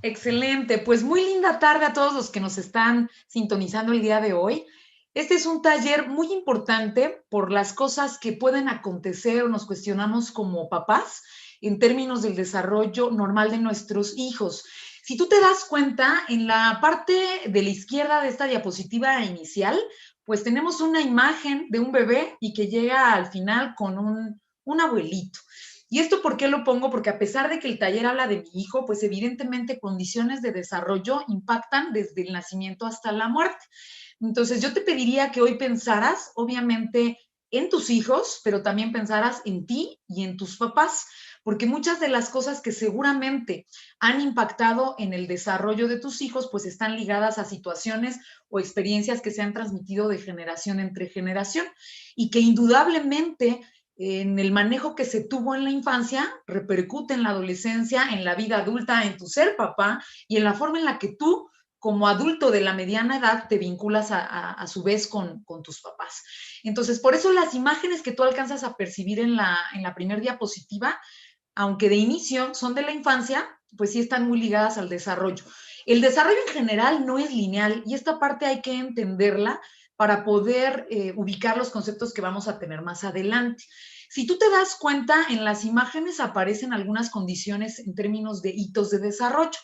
Excelente, pues muy linda tarde a todos los que nos están sintonizando el día de hoy. Este es un taller muy importante por las cosas que pueden acontecer o nos cuestionamos como papás en términos del desarrollo normal de nuestros hijos. Si tú te das cuenta, en la parte de la izquierda de esta diapositiva inicial, pues tenemos una imagen de un bebé y que llega al final con un abuelito. ¿Y esto por qué lo pongo? Porque a pesar de que el taller habla de mi hijo, pues evidentemente condiciones de desarrollo impactan desde el nacimiento hasta la muerte. Entonces yo te pediría que hoy pensaras, obviamente, en tus hijos, pero también pensaras en ti y en tus papás, porque muchas de las cosas que seguramente han impactado en el desarrollo de tus hijos, pues están ligadas a situaciones o experiencias que se han transmitido de generación entre generación y que indudablemente en el manejo que se tuvo en la infancia repercute en la adolescencia, en la vida adulta, en tu ser papá y en la forma en la que tú, como adulto de la mediana edad, te vinculas a su vez con tus papás. Entonces, por eso las imágenes que tú alcanzas a percibir en la primera diapositiva, aunque de inicio son de la infancia, pues sí están muy ligadas al desarrollo. El desarrollo en general no es lineal y esta parte hay que entenderla para poder ubicar los conceptos que vamos a tener más adelante. Si tú te das cuenta, en las imágenes aparecen algunas condiciones en términos de hitos de desarrollo.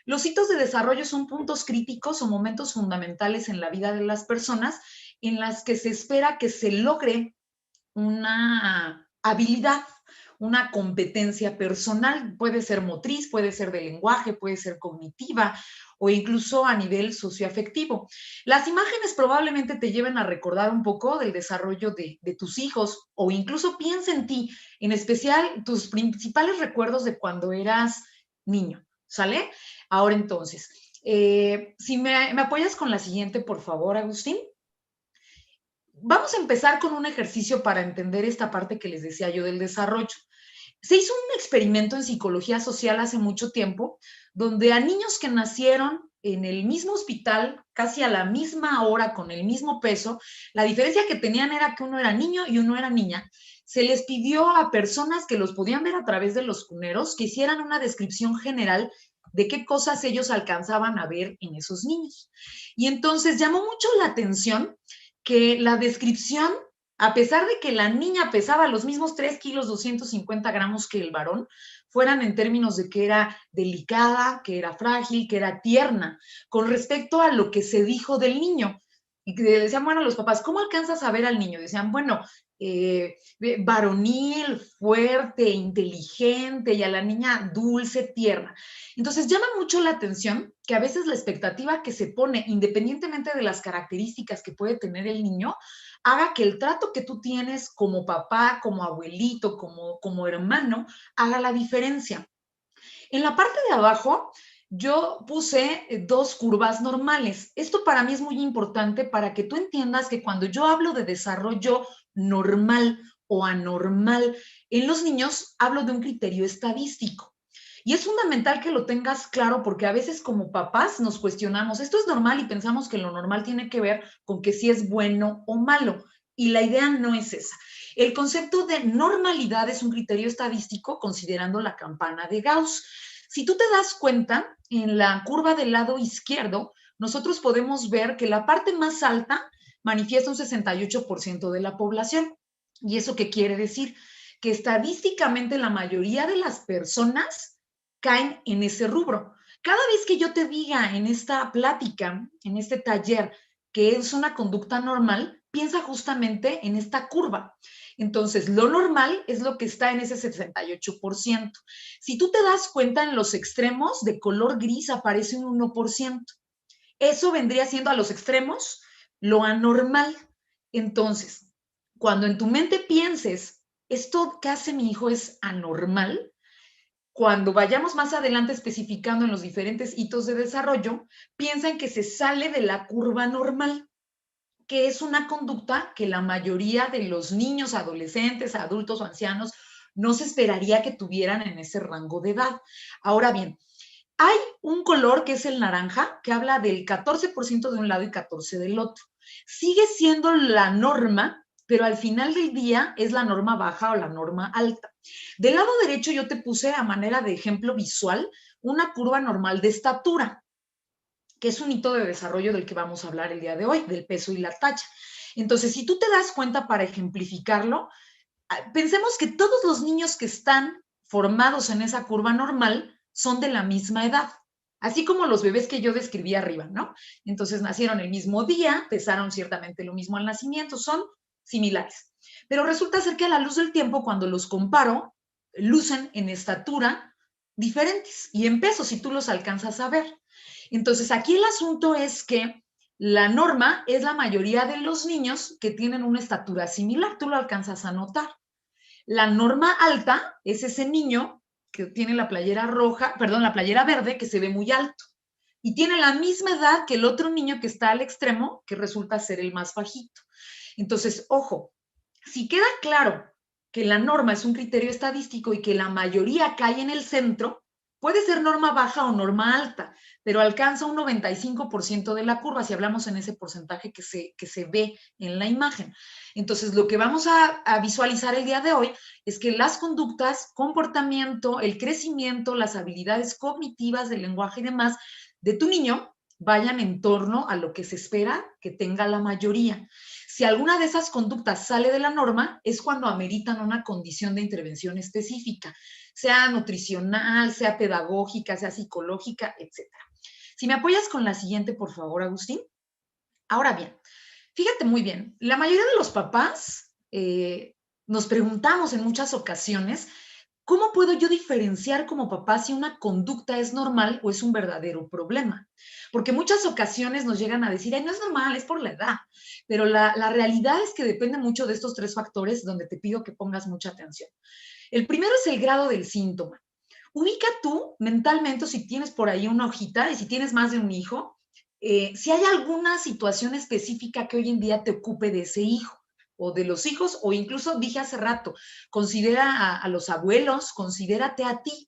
Los hitos de desarrollo son puntos críticos o momentos fundamentales en la vida de las personas en las que se espera que se logre una habilidad, una competencia personal, puede ser motriz, puede ser de lenguaje, puede ser cognitiva o incluso a nivel socioafectivo. Las imágenes probablemente te lleven a recordar un poco del desarrollo de tus hijos o incluso piensa en ti, en especial tus principales recuerdos de cuando eras niño, ¿sale? Ahora entonces, si me apoyas con la siguiente, por favor, Agustín. Vamos a empezar con un ejercicio para entender esta parte que les decía yo del desarrollo. Se hizo un experimento en psicología social hace mucho tiempo, donde a niños que nacieron en el mismo hospital, casi a la misma hora, con el mismo peso, la diferencia que tenían era que uno era niño y uno era niña. Se les pidió a personas que los podían ver a través de los cuneros que hicieran una descripción general de qué cosas ellos alcanzaban a ver en esos niños. Y entonces llamó mucho la atención que la descripción, a pesar de que la niña pesaba los mismos 3 kilos 250 gramos que el varón, fueran en términos de que era delicada, que era frágil, que era tierna, con respecto a lo que se dijo del niño. Y que decían, bueno, los papás, ¿cómo alcanzas a ver al niño? Decían, bueno, varonil, fuerte, inteligente, y a la niña dulce, tierna. Entonces llama mucho la atención que a veces la expectativa que se pone, independientemente de las características que puede tener el niño, haga que el trato que tú tienes como papá, como abuelito, como hermano, haga la diferencia. En la parte de abajo, yo puse dos curvas normales. Esto para mí es muy importante para que tú entiendas que cuando yo hablo de desarrollo normal o anormal en los niños, hablo de un criterio estadístico. Y es fundamental que lo tengas claro porque a veces como papás nos cuestionamos, esto es normal y pensamos que lo normal tiene que ver con que si es bueno o malo. Y la idea no es esa. El concepto de normalidad es un criterio estadístico considerando la campana de Gauss. Si tú te das cuenta, en la curva del lado izquierdo, nosotros podemos ver que la parte más alta manifiesta un 68% de la población. ¿Y eso qué quiere decir? Que estadísticamente la mayoría de las personas caen en ese rubro. Cada vez que yo te diga en esta plática, en este taller, que es una conducta normal, piensa justamente en esta curva. Entonces, lo normal es lo que está en ese 68%. Si tú te das cuenta, en los extremos de color gris aparece un 1%. Eso vendría siendo a los extremos lo anormal. Entonces, cuando en tu mente pienses, esto que hace mi hijo es anormal, cuando vayamos más adelante especificando en los diferentes hitos de desarrollo, piensa en que se sale de la curva normal, que es una conducta que la mayoría de los niños, adolescentes, adultos o ancianos no se esperaría que tuvieran en ese rango de edad. Ahora bien, hay un color que es el naranja, que habla del 14% de un lado y 14% del otro. Sigue siendo la norma, pero al final del día es la norma baja o la norma alta. Del lado derecho yo te puse a manera de ejemplo visual una curva normal de estatura, que es un hito de desarrollo del que vamos a hablar el día de hoy, del peso y la talla. Entonces, si tú te das cuenta para ejemplificarlo, pensemos que todos los niños que están formados en esa curva normal son de la misma edad, así como los bebés que yo describí arriba, ¿no? Entonces nacieron el mismo día, pesaron ciertamente lo mismo al nacimiento, son similares. Pero resulta ser que a la luz del tiempo, cuando los comparo, lucen en estatura diferentes y en peso, si tú los alcanzas a ver. Entonces aquí el asunto es que la norma es la mayoría de los niños que tienen una estatura similar, tú lo alcanzas a notar. La norma alta es ese niño que tiene la playera roja, perdón, la playera verde, que se ve muy alto. Y tiene la misma edad que el otro niño que está al extremo, que resulta ser el más bajito. Entonces, ojo, si queda claro que la norma es un criterio estadístico y que la mayoría cae en el centro, puede ser norma baja o norma alta, pero alcanza un 95% de la curva, si hablamos en ese porcentaje que se ve en la imagen. Entonces, lo que vamos a visualizar el día de hoy es que las conductas, comportamiento, el crecimiento, las habilidades cognitivas del lenguaje y demás de tu niño vayan en torno a lo que se espera que tenga la mayoría. Si alguna de esas conductas sale de la norma, es cuando ameritan una condición de intervención específica, sea nutricional, sea pedagógica, sea psicológica, etc. Si me apoyas con la siguiente, por favor, Agustín. Ahora bien, fíjate muy bien, la mayoría de los papás nos preguntamos en muchas ocasiones, ¿cómo puedo yo diferenciar como papá si una conducta es normal o es un verdadero problema? Porque muchas ocasiones nos llegan a decir, ay, no es normal, es por la edad. Pero la realidad es que depende mucho de estos tres factores donde te pido que pongas mucha atención. El primero es el grado del síntoma. Ubica tú mentalmente, si tienes por ahí una hojita y si tienes más de un hijo, si hay alguna situación específica que hoy en día te ocupe de ese hijo o de los hijos, o incluso dije hace rato, considera a los abuelos, considérate a ti,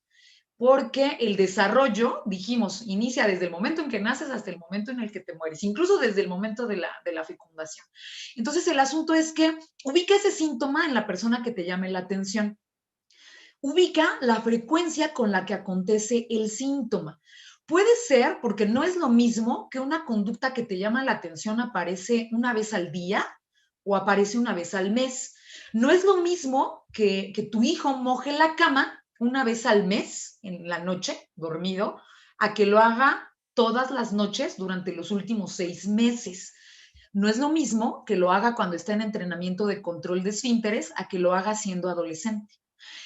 porque el desarrollo, dijimos, inicia desde el momento en que naces hasta el momento en el que te mueres, incluso desde el momento de la fecundación. Entonces, el asunto es que ubica ese síntoma en la persona que te llame la atención. Ubica la frecuencia con la que acontece el síntoma. Puede ser porque no es lo mismo que una conducta que te llama la atención aparece una vez al día o aparece una vez al mes. No es lo mismo que tu hijo moje la cama una vez al mes, en la noche, dormido, a que lo haga todas las noches durante los últimos 6 meses. No es lo mismo que lo haga cuando está en entrenamiento de control de esfínteres a que lo haga siendo adolescente.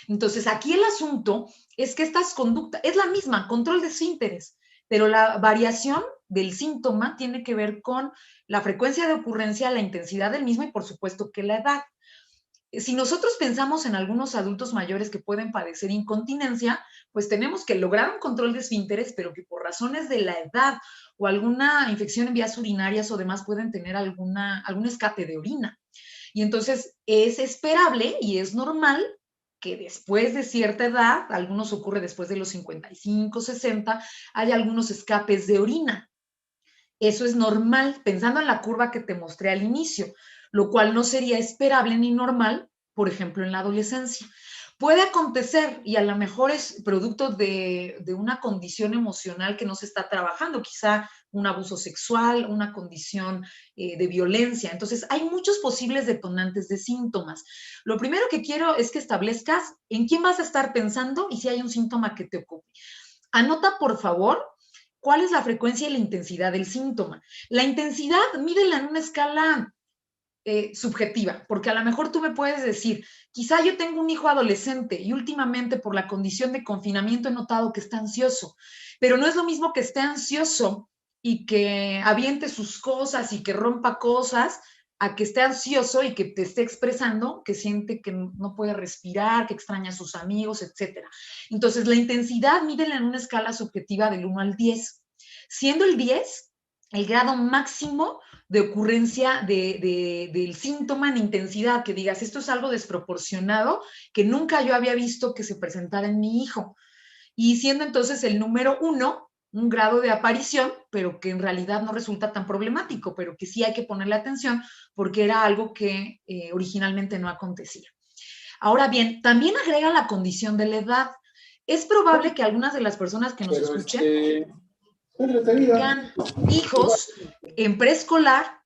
Entonces, aquí el asunto es que estas conductas, es la misma, control de esfínteres, pero la variación del síntoma tiene que ver con la frecuencia de ocurrencia, la intensidad del mismo y por supuesto que la edad. Si nosotros pensamos en algunos adultos mayores que pueden padecer incontinencia, pues tenemos que lograr un control de esfínteres, pero que por razones de la edad o alguna infección en vías urinarias o demás pueden tener algún escape de orina. Y entonces es esperable y es normal que después de cierta edad, algunos ocurre después de los 55, 60, hay algunos escapes de orina. Eso es normal, pensando en la curva que te mostré al inicio, lo cual no sería esperable ni normal, por ejemplo, en la adolescencia. Puede acontecer y a lo mejor es producto de una condición emocional que no se está trabajando, quizá un abuso sexual, una condición de violencia. Entonces, hay muchos posibles detonantes de síntomas. Lo primero que quiero es que establezcas en quién vas a estar pensando y si hay un síntoma que te ocupe. Anota, por favor, cuál es la frecuencia y la intensidad del síntoma. La intensidad, mídela en una escala subjetiva, porque a lo mejor tú me puedes decir, quizá yo tengo un hijo adolescente y últimamente por la condición de confinamiento he notado que está ansioso, pero no es lo mismo que esté ansioso y que aviente sus cosas y que rompa cosas, a que esté ansioso y que te esté expresando que siente que no puede respirar, que extraña a sus amigos, etcétera. Entonces, la intensidad mídela en una escala subjetiva del 1 al 10, siendo el 10 el grado máximo de ocurrencia del síntoma en intensidad, que digas, esto es algo desproporcionado que nunca yo había visto que se presentara en mi hijo. Y siendo entonces el número 1 un grado de aparición, pero que en realidad no resulta tan problemático, pero que sí hay que ponerle atención porque era algo que originalmente no acontecía. Ahora bien, también agrega la condición de la edad. Es probable que algunas de las personas que nos escuchen tengan hijos en preescolar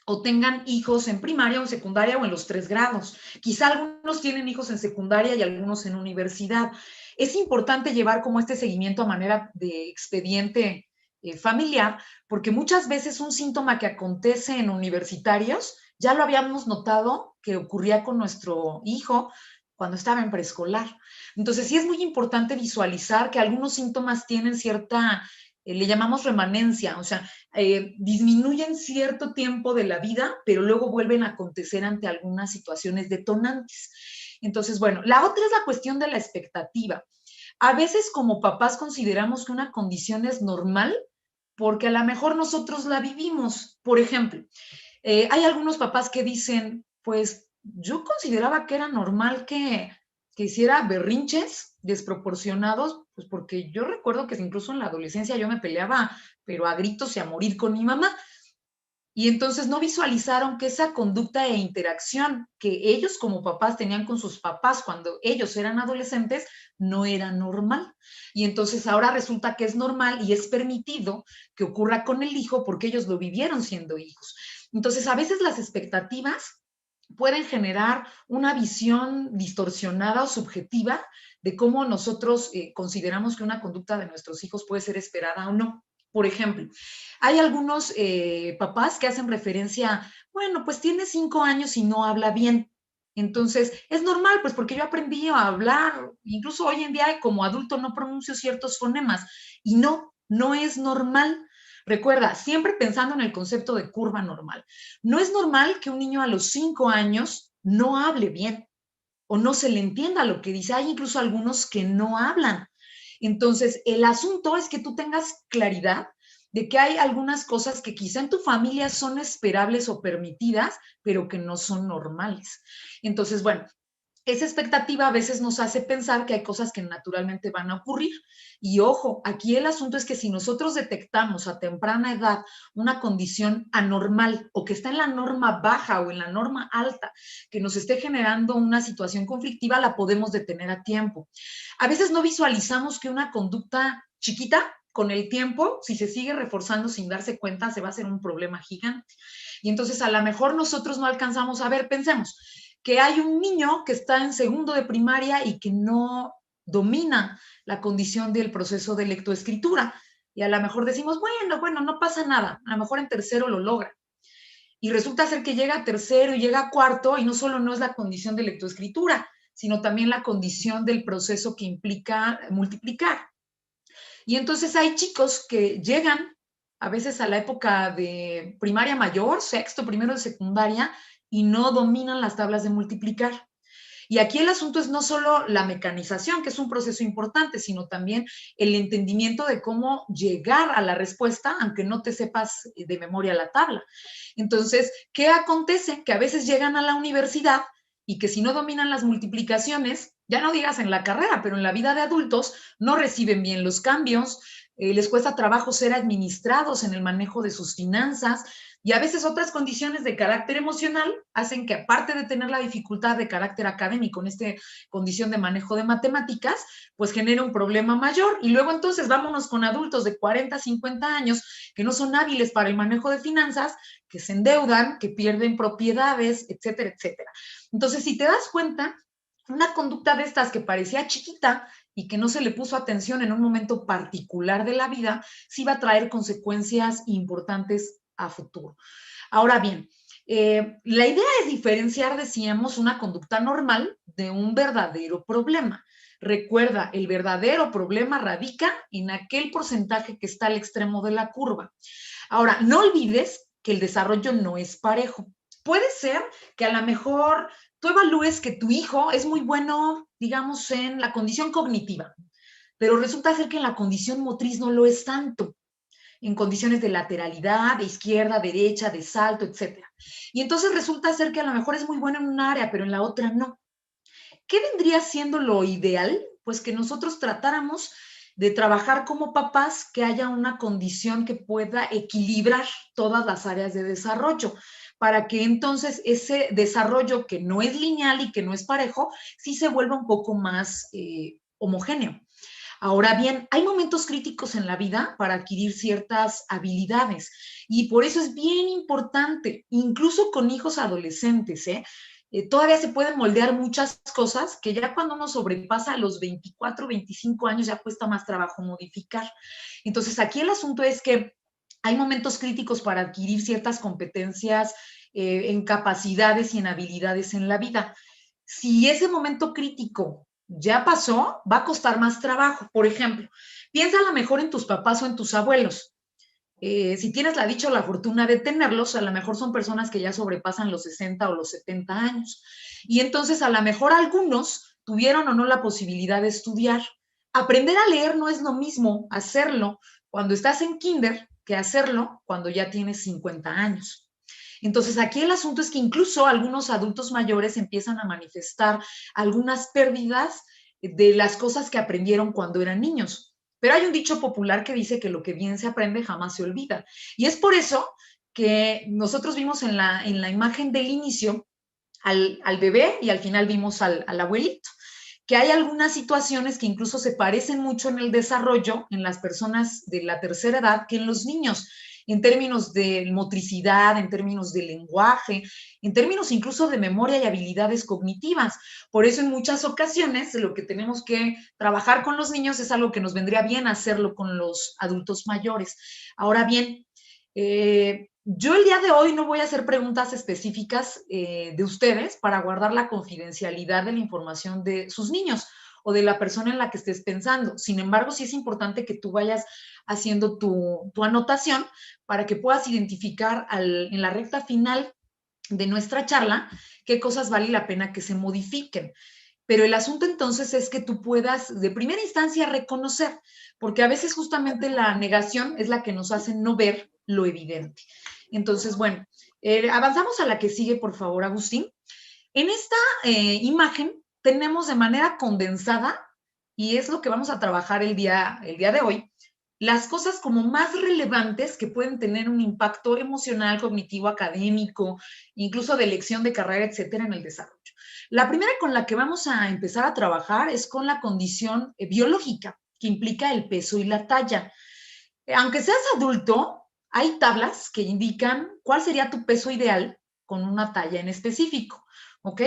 o tengan hijos en primaria o en secundaria o en los 3 grados. Quizá algunos tienen hijos en secundaria y algunos en universidad. Es importante llevar como este seguimiento a manera de expediente familiar, porque muchas veces un síntoma que acontece en universitarios ya lo habíamos notado que ocurría con nuestro hijo cuando estaba en preescolar. Entonces sí es muy importante visualizar que algunos síntomas tienen cierta, le llamamos remanencia, o sea, disminuyen cierto tiempo de la vida, pero luego vuelven a acontecer ante algunas situaciones detonantes. Entonces, bueno, la otra es la cuestión de la expectativa. A veces como papás consideramos que una condición es normal porque a lo mejor nosotros la vivimos. Por ejemplo, hay algunos papás que dicen, pues yo consideraba que era normal que hiciera berrinches desproporcionados, pues porque yo recuerdo que incluso en la adolescencia yo me peleaba, pero a gritos y a morir con mi mamá. Y entonces no visualizaron que esa conducta e interacción que ellos como papás tenían con sus papás cuando ellos eran adolescentes no era normal. Y entonces ahora resulta que es normal y es permitido que ocurra con el hijo porque ellos lo vivieron siendo hijos. Entonces a veces las expectativas pueden generar una visión distorsionada o subjetiva de cómo nosotros consideramos que una conducta de nuestros hijos puede ser esperada o no. Por ejemplo, hay algunos papás que hacen referencia, bueno, pues tiene 5 años y no habla bien. Entonces, es normal, pues porque yo aprendí a hablar, incluso hoy en día como adulto no pronuncio ciertos fonemas y no, no es normal. Recuerda, siempre pensando en el concepto de curva normal. No es normal que un niño a los 5 años no hable bien o no se le entienda lo que dice. Hay incluso algunos que no hablan. Entonces, el asunto es que tú tengas claridad de que hay algunas cosas que quizá en tu familia son esperables o permitidas, pero que no son normales. Entonces, bueno, esa expectativa a veces nos hace pensar que hay cosas que naturalmente van a ocurrir. Y ojo, aquí el asunto es que si nosotros detectamos a temprana edad una condición anormal o que está en la norma baja o en la norma alta, que nos esté generando una situación conflictiva, la podemos detener a tiempo. A veces no visualizamos que una conducta chiquita, con el tiempo, si se sigue reforzando sin darse cuenta, se va a hacer un problema gigante. Y entonces a lo mejor nosotros no alcanzamos a ver, pensemos, que hay un niño que está en segundo de primaria y que no domina la condición del proceso de lectoescritura. Y a lo mejor decimos, bueno, no pasa nada, a lo mejor en tercero lo logra. Y resulta ser que llega a tercero y llega a cuarto y no solo no es la condición de lectoescritura, sino también la condición del proceso que implica multiplicar. Y entonces hay chicos que llegan a veces a la época de primaria mayor, sexto, primero de secundaria, y no dominan las tablas de multiplicar. Y aquí el asunto es no solo la mecanización, que es un proceso importante, sino también el entendimiento de cómo llegar a la respuesta, aunque no te sepas de memoria la tabla. Entonces, ¿qué acontece? Que a veces llegan a la universidad y que si no dominan las multiplicaciones, ya no digas en la carrera, pero en la vida de adultos, no reciben bien los cambios, les cuesta trabajo ser administrados en el manejo de sus finanzas, y a veces otras condiciones de carácter emocional hacen que, aparte de tener la dificultad de carácter académico en esta condición de manejo de matemáticas, pues genere un problema mayor. Y luego entonces vámonos con adultos de 40, 50 años que no son hábiles para el manejo de finanzas, que se endeudan, que pierden propiedades, etcétera, etcétera. Entonces, si te das cuenta, una conducta de estas que parecía chiquita y que no se le puso atención en un momento particular de la vida, sí va a traer consecuencias importantes a futuro. Ahora bien, la idea es diferenciar, decíamos, una conducta normal de un verdadero problema. Recuerda, el verdadero problema radica en aquel porcentaje que está al extremo de la curva. Ahora, no olvides que el desarrollo no es parejo. Puede ser que a lo mejor tú evalúes que tu hijo es muy bueno, digamos, en la condición cognitiva, pero resulta ser que en la condición motriz no lo es tanto, en condiciones de lateralidad, de izquierda, derecha, de salto, etcétera. Y entonces resulta ser que a lo mejor es muy bueno en un área, pero en la otra no. ¿Qué vendría siendo lo ideal? Pues que nosotros tratáramos de trabajar como papás, que haya una condición que pueda equilibrar todas las áreas de desarrollo, para que entonces ese desarrollo que no es lineal y que no es parejo, sí se vuelva un poco más homogéneo. Ahora bien, hay momentos críticos en la vida para adquirir ciertas habilidades y por eso es bien importante, incluso con hijos adolescentes, todavía se pueden moldear muchas cosas que ya cuando uno sobrepasa los 24, 25 años ya cuesta más trabajo modificar. Entonces, aquí el asunto es que hay momentos críticos para adquirir ciertas competencias en capacidades y en habilidades en la vida. Si ese momento crítico ya pasó, va a costar más trabajo. Por ejemplo, piensa a lo mejor en tus papás o en tus abuelos. Si tienes la dicha o la fortuna de tenerlos, a lo mejor son personas que ya sobrepasan los 60 o los 70 años. Y entonces a lo mejor algunos tuvieron o no la posibilidad de estudiar. Aprender a leer no es lo mismo hacerlo cuando estás en kinder que hacerlo cuando ya tienes 50 años. Entonces, aquí el asunto es que incluso algunos adultos mayores empiezan a manifestar algunas pérdidas de las cosas que aprendieron cuando eran niños. Pero hay un dicho popular que dice que lo que bien se aprende jamás se olvida. Y es por eso que nosotros vimos en la imagen del inicio al bebé y al final vimos al abuelito, que hay algunas situaciones que incluso se parecen mucho en el desarrollo en las personas de la tercera edad que en los niños, en términos de motricidad, en términos de lenguaje, en términos incluso de memoria y habilidades cognitivas. Por eso en muchas ocasiones lo que tenemos que trabajar con los niños es algo que nos vendría bien hacerlo con los adultos mayores. Ahora bien, yo el día de hoy no voy a hacer preguntas específicas de ustedes para guardar la confidencialidad de la información de sus niños o de la persona en la que estés pensando. Sin embargo, sí es importante que tú vayas haciendo tu anotación para que puedas identificar en la recta final de nuestra charla qué cosas vale la pena que se modifiquen. Pero el asunto entonces es que tú puedas de primera instancia reconocer, porque a veces justamente la negación es la que nos hace no ver lo evidente. Entonces, bueno, avanzamos a la que sigue, por favor, Agustín. En esta imagen tenemos de manera condensada, y es lo que vamos a trabajar el día de hoy, las cosas como más relevantes que pueden tener un impacto emocional, cognitivo, académico, incluso de elección de carrera, etcétera, en el desarrollo. La primera con la que vamos a empezar a trabajar es con la condición biológica, que implica el peso y la talla. Aunque seas adulto, hay tablas que indican cuál sería tu peso ideal con una talla en específico, ¿ok?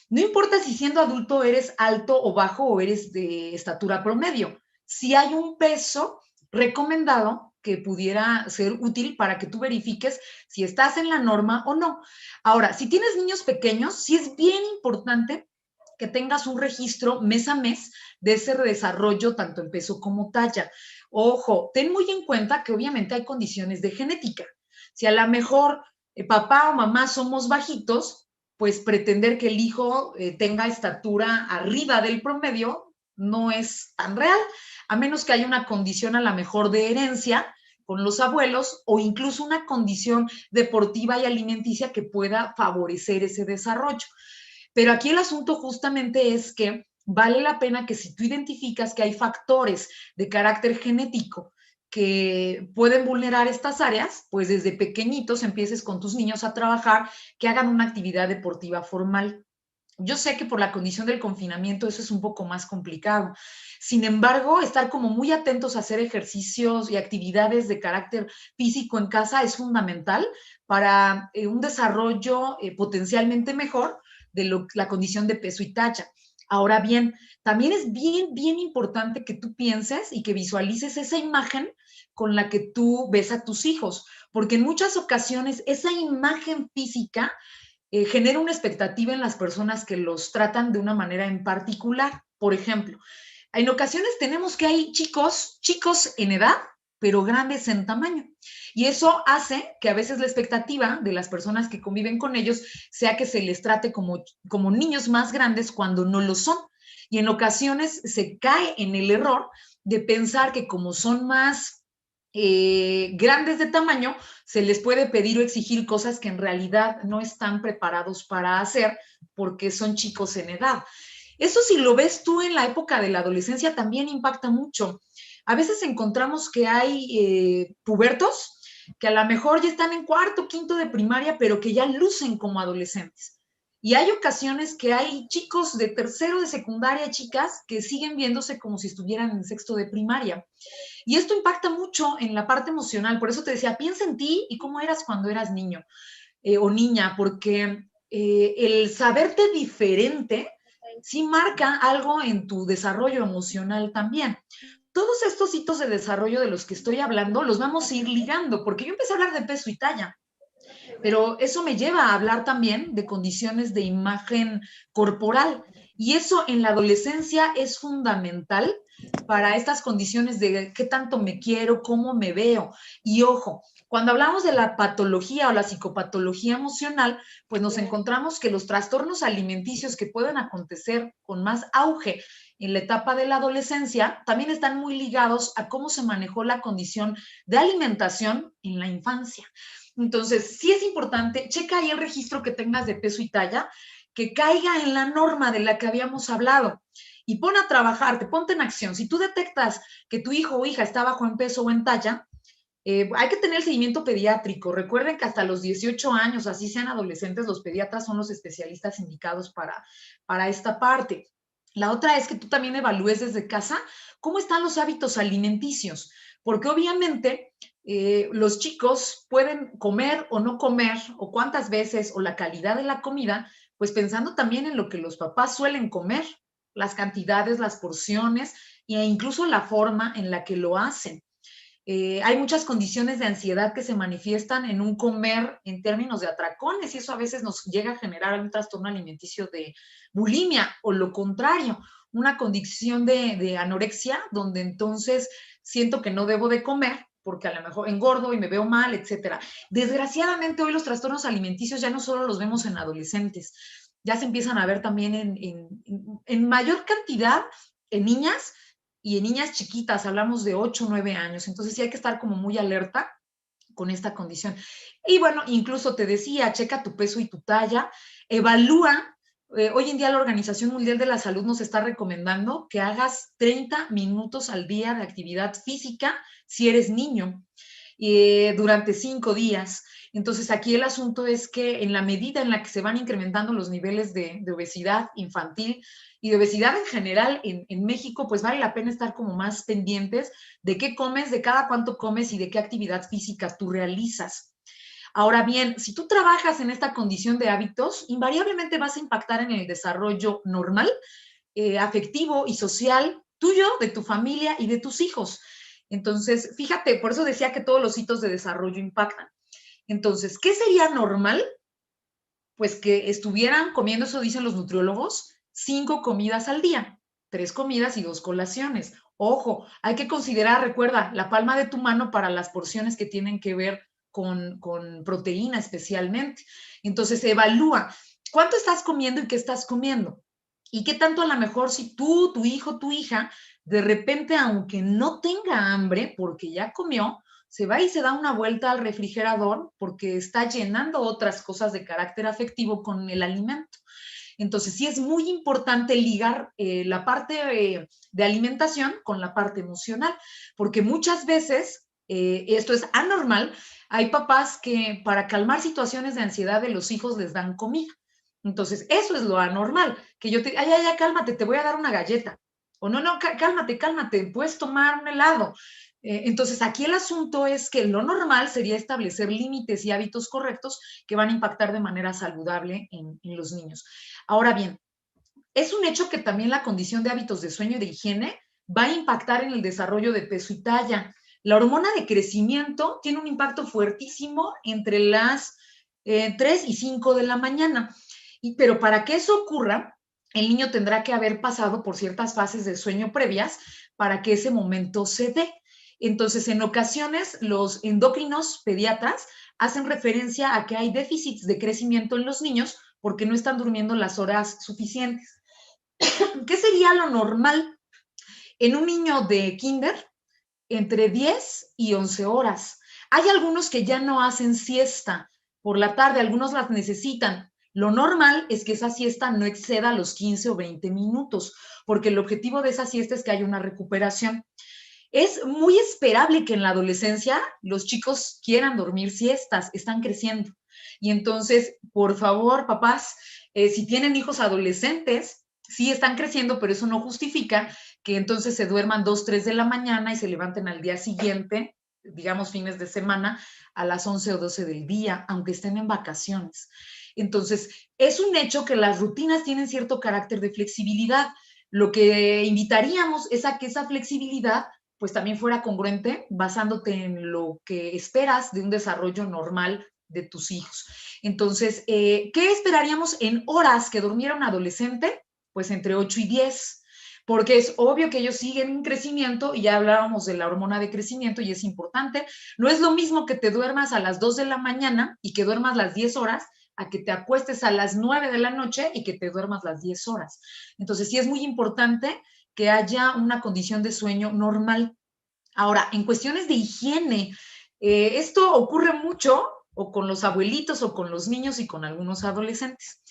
No importa si siendo adulto eres alto o bajo o eres de estatura promedio. Si hay un peso recomendado que pudiera ser útil para que tú verifiques si estás en la norma o no. Ahora, si tienes niños pequeños, sí es bien importante que tengas un registro mes a mes de ese desarrollo tanto en peso como talla. Ojo, ten muy en cuenta que obviamente hay condiciones de genética. Si a lo mejor papá o mamá somos bajitos, pues pretender que el hijo tenga estatura arriba del promedio no es tan real, a menos que haya una condición a lo mejor de herencia con los abuelos o incluso una condición deportiva y alimenticia que pueda favorecer ese desarrollo. Pero aquí el asunto justamente es que vale la pena que si tú identificas que hay factores de carácter genético que pueden vulnerar estas áreas, pues desde pequeñitos empieces con tus niños a trabajar que hagan una actividad deportiva formal. Yo sé que por la condición del confinamiento eso es un poco más complicado. Sin embargo, estar como muy atentos a hacer ejercicios y actividades de carácter físico en casa es fundamental para un desarrollo potencialmente mejor de la condición de peso y talla. Ahora bien, también es bien importante que tú pienses y que visualices esa imagen con la que tú ves a tus hijos, porque en muchas ocasiones esa imagen física genera una expectativa en las personas que los tratan de una manera en particular. Por ejemplo, en ocasiones tenemos que hay chicos en edad, pero grandes en tamaño. Y eso hace que a veces la expectativa de las personas que conviven con ellos sea que se les trate como niños más grandes cuando no lo son. Y en ocasiones se cae en el error de pensar que como son más grandes de tamaño, se les puede pedir o exigir cosas que en realidad no están preparados para hacer porque son chicos en edad. Eso si lo ves tú en la época de la adolescencia también impacta mucho. A veces encontramos que hay pubertos que a lo mejor ya están en cuarto, quinto de primaria, pero que ya lucen como adolescentes. Y hay ocasiones que hay chicos de tercero de secundaria, chicas, que siguen viéndose como si estuvieran en sexto de primaria. Y esto impacta mucho en la parte emocional. Por eso te decía, piensa en ti y cómo eras cuando eras niño o niña, porque el saberte diferente sí marca algo en tu desarrollo emocional también. Todos estos hitos de desarrollo de los que estoy hablando los vamos a ir ligando, porque yo empecé a hablar de peso y talla, pero eso me lleva a hablar también de condiciones de imagen corporal. Y eso en la adolescencia es fundamental para estas condiciones de qué tanto me quiero, cómo me veo. Y ojo, cuando hablamos de la patología o la psicopatología emocional, pues nos encontramos que los trastornos alimenticios que pueden acontecer con más auge en la etapa de la adolescencia también están muy ligados a cómo se manejó la condición de alimentación en la infancia. Entonces, sí es importante, checa ahí el registro que tengas de peso y talla, que caiga en la norma de la que habíamos hablado y pon a trabajar, ponte en acción. Si tú detectas que tu hijo o hija está bajo en peso o en talla, hay que tener el seguimiento pediátrico. Recuerden que hasta los 18 años, así sean adolescentes, los pediatras son los especialistas indicados para esta parte. La otra es que tú también evalúes desde casa cómo están los hábitos alimenticios, porque obviamente los chicos pueden comer o no comer, o cuántas veces, o la calidad de la comida, pues pensando también en lo que los papás suelen comer, las cantidades, las porciones e incluso la forma en la que lo hacen. Hay muchas condiciones de ansiedad que se manifiestan en un comer en términos de atracones y eso a veces nos llega a generar un trastorno alimenticio de bulimia o lo contrario, una condición de anorexia donde entonces siento que no debo de comer porque a lo mejor engordo y me veo mal, etcétera. Desgraciadamente hoy los trastornos alimenticios ya no solo los vemos en adolescentes, ya se empiezan a ver también en mayor cantidad en niñas y en niñas chiquitas, hablamos de 8 o 9 años, entonces sí hay que estar como muy alerta con esta condición. Y bueno, incluso te decía, checa tu peso y tu talla, evalúa. Hoy en día la Organización Mundial de la Salud nos está recomendando que hagas 30 minutos al día de actividad física si eres niño durante 5 días. Entonces, aquí el asunto es que en la medida en la que se van incrementando los niveles de obesidad infantil y de obesidad en general en México, pues vale la pena estar como más pendientes de qué comes, de cada cuánto comes y de qué actividad física tú realizas. Ahora bien, si tú trabajas en esta condición de hábitos, invariablemente vas a impactar en el desarrollo normal, afectivo y social tuyo, de tu familia y de tus hijos. Entonces, fíjate, por eso decía que todos los hitos de desarrollo impactan. Entonces, ¿qué sería normal? Pues que estuvieran comiendo, eso dicen los nutriólogos, 5 comidas al día, 3 comidas y 2 colaciones. Ojo, hay que considerar, recuerda, la palma de tu mano para las porciones que tienen que ver con proteína especialmente. Entonces, evalúa cuánto estás comiendo y qué estás comiendo. Y qué tanto a lo mejor si tú, tu hijo, tu hija, de repente, aunque no tenga hambre porque ya comió, se va y se da una vuelta al refrigerador porque está llenando otras cosas de carácter afectivo con el alimento. Entonces, sí es muy importante ligar la parte de alimentación con la parte emocional, porque muchas veces esto es anormal. Hay papás que para calmar situaciones de ansiedad de los hijos les dan comida. Entonces, eso es lo anormal, que yo te, ay, ay, ay, cálmate, te voy a dar una galleta. O no, no, cálmate, cálmate, puedes tomar un helado. Entonces, aquí el asunto es que lo normal sería establecer límites y hábitos correctos que van a impactar de manera saludable en los niños. Ahora bien, es un hecho que también la condición de hábitos de sueño y de higiene va a impactar en el desarrollo de peso y talla. La hormona de crecimiento tiene un impacto fuertísimo entre las 3 y 5 de la mañana. Pero para que eso ocurra, el niño tendrá que haber pasado por ciertas fases de sueño previas para que ese momento se dé. Entonces, en ocasiones, los endocrinos pediatras hacen referencia a que hay déficits de crecimiento en los niños porque no están durmiendo las horas suficientes. ¿Qué sería lo normal en un niño de kinder? Entre 10 y 11 horas. Hay algunos que ya no hacen siesta por la tarde, algunos las necesitan. Lo normal es que esa siesta no exceda los 15 o 20 minutos, porque el objetivo de esa siesta es que haya una recuperación. Es muy esperable que en la adolescencia los chicos quieran dormir siestas, están creciendo. Y entonces, por favor, papás, si tienen hijos adolescentes, sí están creciendo, pero eso no justifica que entonces se duerman 2, 3 de la mañana y se levanten al día siguiente, digamos fines de semana, a las 11 o 12 del día, aunque estén en vacaciones. Entonces, es un hecho que las rutinas tienen cierto carácter de flexibilidad. Lo que invitaríamos es a que esa flexibilidad pues también fuera congruente basándote en lo que esperas de un desarrollo normal de tus hijos. Entonces, ¿qué esperaríamos en horas que durmiera un adolescente? Pues entre 8 y 10, porque es obvio que ellos siguen en crecimiento y ya hablábamos de la hormona de crecimiento y es importante. No es lo mismo que te duermas a las 2 de la mañana y que duermas las 10 horas a que te acuestes a las 9 de la noche y que te duermas las 10 horas. Entonces, sí es muy importante que haya una condición de sueño normal. Ahora, en cuestiones de higiene, esto ocurre mucho o con los abuelitos o con los niños y con algunos adolescentes.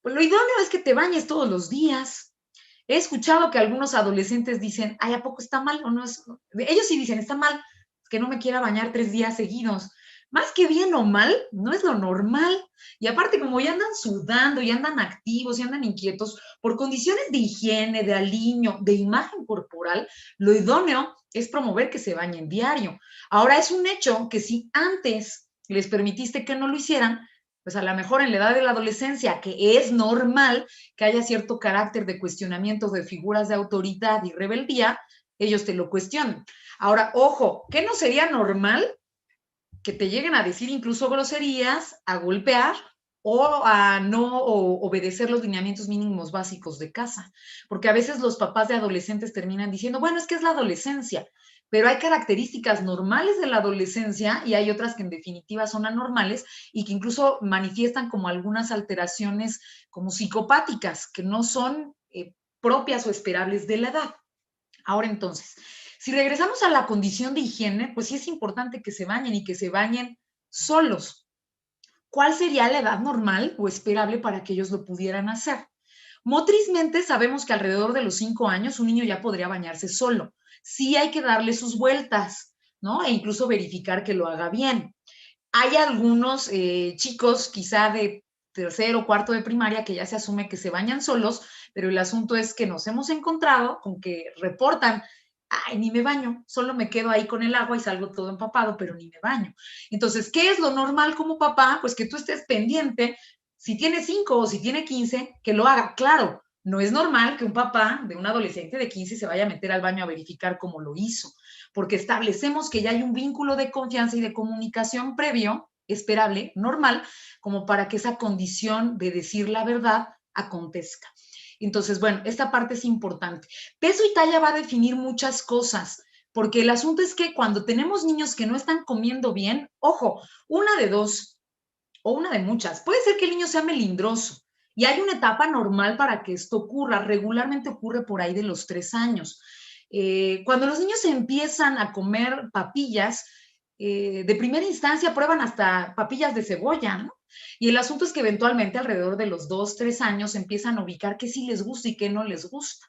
Pues lo idóneo es que te bañes todos los días. He escuchado que algunos adolescentes dicen, ay, ¿a poco está mal? O no es... Ellos sí dicen, está mal, que no me quiera bañar 3 días seguidos. Más que bien o mal, no es lo normal. Y aparte, como ya andan sudando, ya andan activos, ya andan inquietos, por condiciones de higiene, de aliño, de imagen corporal, lo idóneo es promover que se bañen diario. Ahora, es un hecho que si antes les permitiste que no lo hicieran, pues a lo mejor en la edad de la adolescencia, que es normal que haya cierto carácter de cuestionamiento de figuras de autoridad y rebeldía, ellos te lo cuestionan. Ahora, ojo, ¿qué no sería normal? Que te lleguen a decir incluso groserías, a golpear o a no obedecer los lineamientos mínimos básicos de casa. Porque a veces los papás de adolescentes terminan diciendo, bueno, es que es la adolescencia, pero hay características normales de la adolescencia y hay otras que en definitiva son anormales y que incluso manifiestan como algunas alteraciones como psicopáticas, que no son propias o esperables de la edad. Ahora entonces, si regresamos a la condición de higiene, pues sí es importante que se bañen y que se bañen solos. ¿Cuál sería la edad normal o esperable para que ellos lo pudieran hacer? Motrizmente sabemos que alrededor de los 5 años un niño ya podría bañarse solo. Sí hay que darle sus vueltas, ¿no? E incluso verificar que lo haga bien. Hay algunos chicos quizá de tercero o cuarto de primaria que ya se asume que se bañan solos, pero el asunto es que nos hemos encontrado con que reportan, ay, ni me baño, solo me quedo ahí con el agua y salgo todo empapado, pero ni me baño. Entonces, ¿qué es lo normal como papá? Pues que tú estés pendiente, si tiene 5 o si tiene 15, que lo haga. Claro, no es normal que un papá de un adolescente de 15 se vaya a meter al baño a verificar cómo lo hizo, porque establecemos que ya hay un vínculo de confianza y de comunicación previo, esperable, normal, como para que esa condición de decir la verdad acontezca. Entonces, bueno, esta parte es importante. Peso y talla va a definir muchas cosas, porque el asunto es que cuando tenemos niños que no están comiendo bien, ojo, una de dos o una de muchas, puede ser que el niño sea melindroso y hay una etapa normal para que esto ocurra, regularmente ocurre por ahí de los 3 años. Cuando los niños empiezan a comer papillas, de primera instancia prueban hasta papillas de cebolla, ¿no? Y el asunto es que eventualmente alrededor de los 2, 3 años empiezan a ubicar qué sí les gusta y qué no les gusta.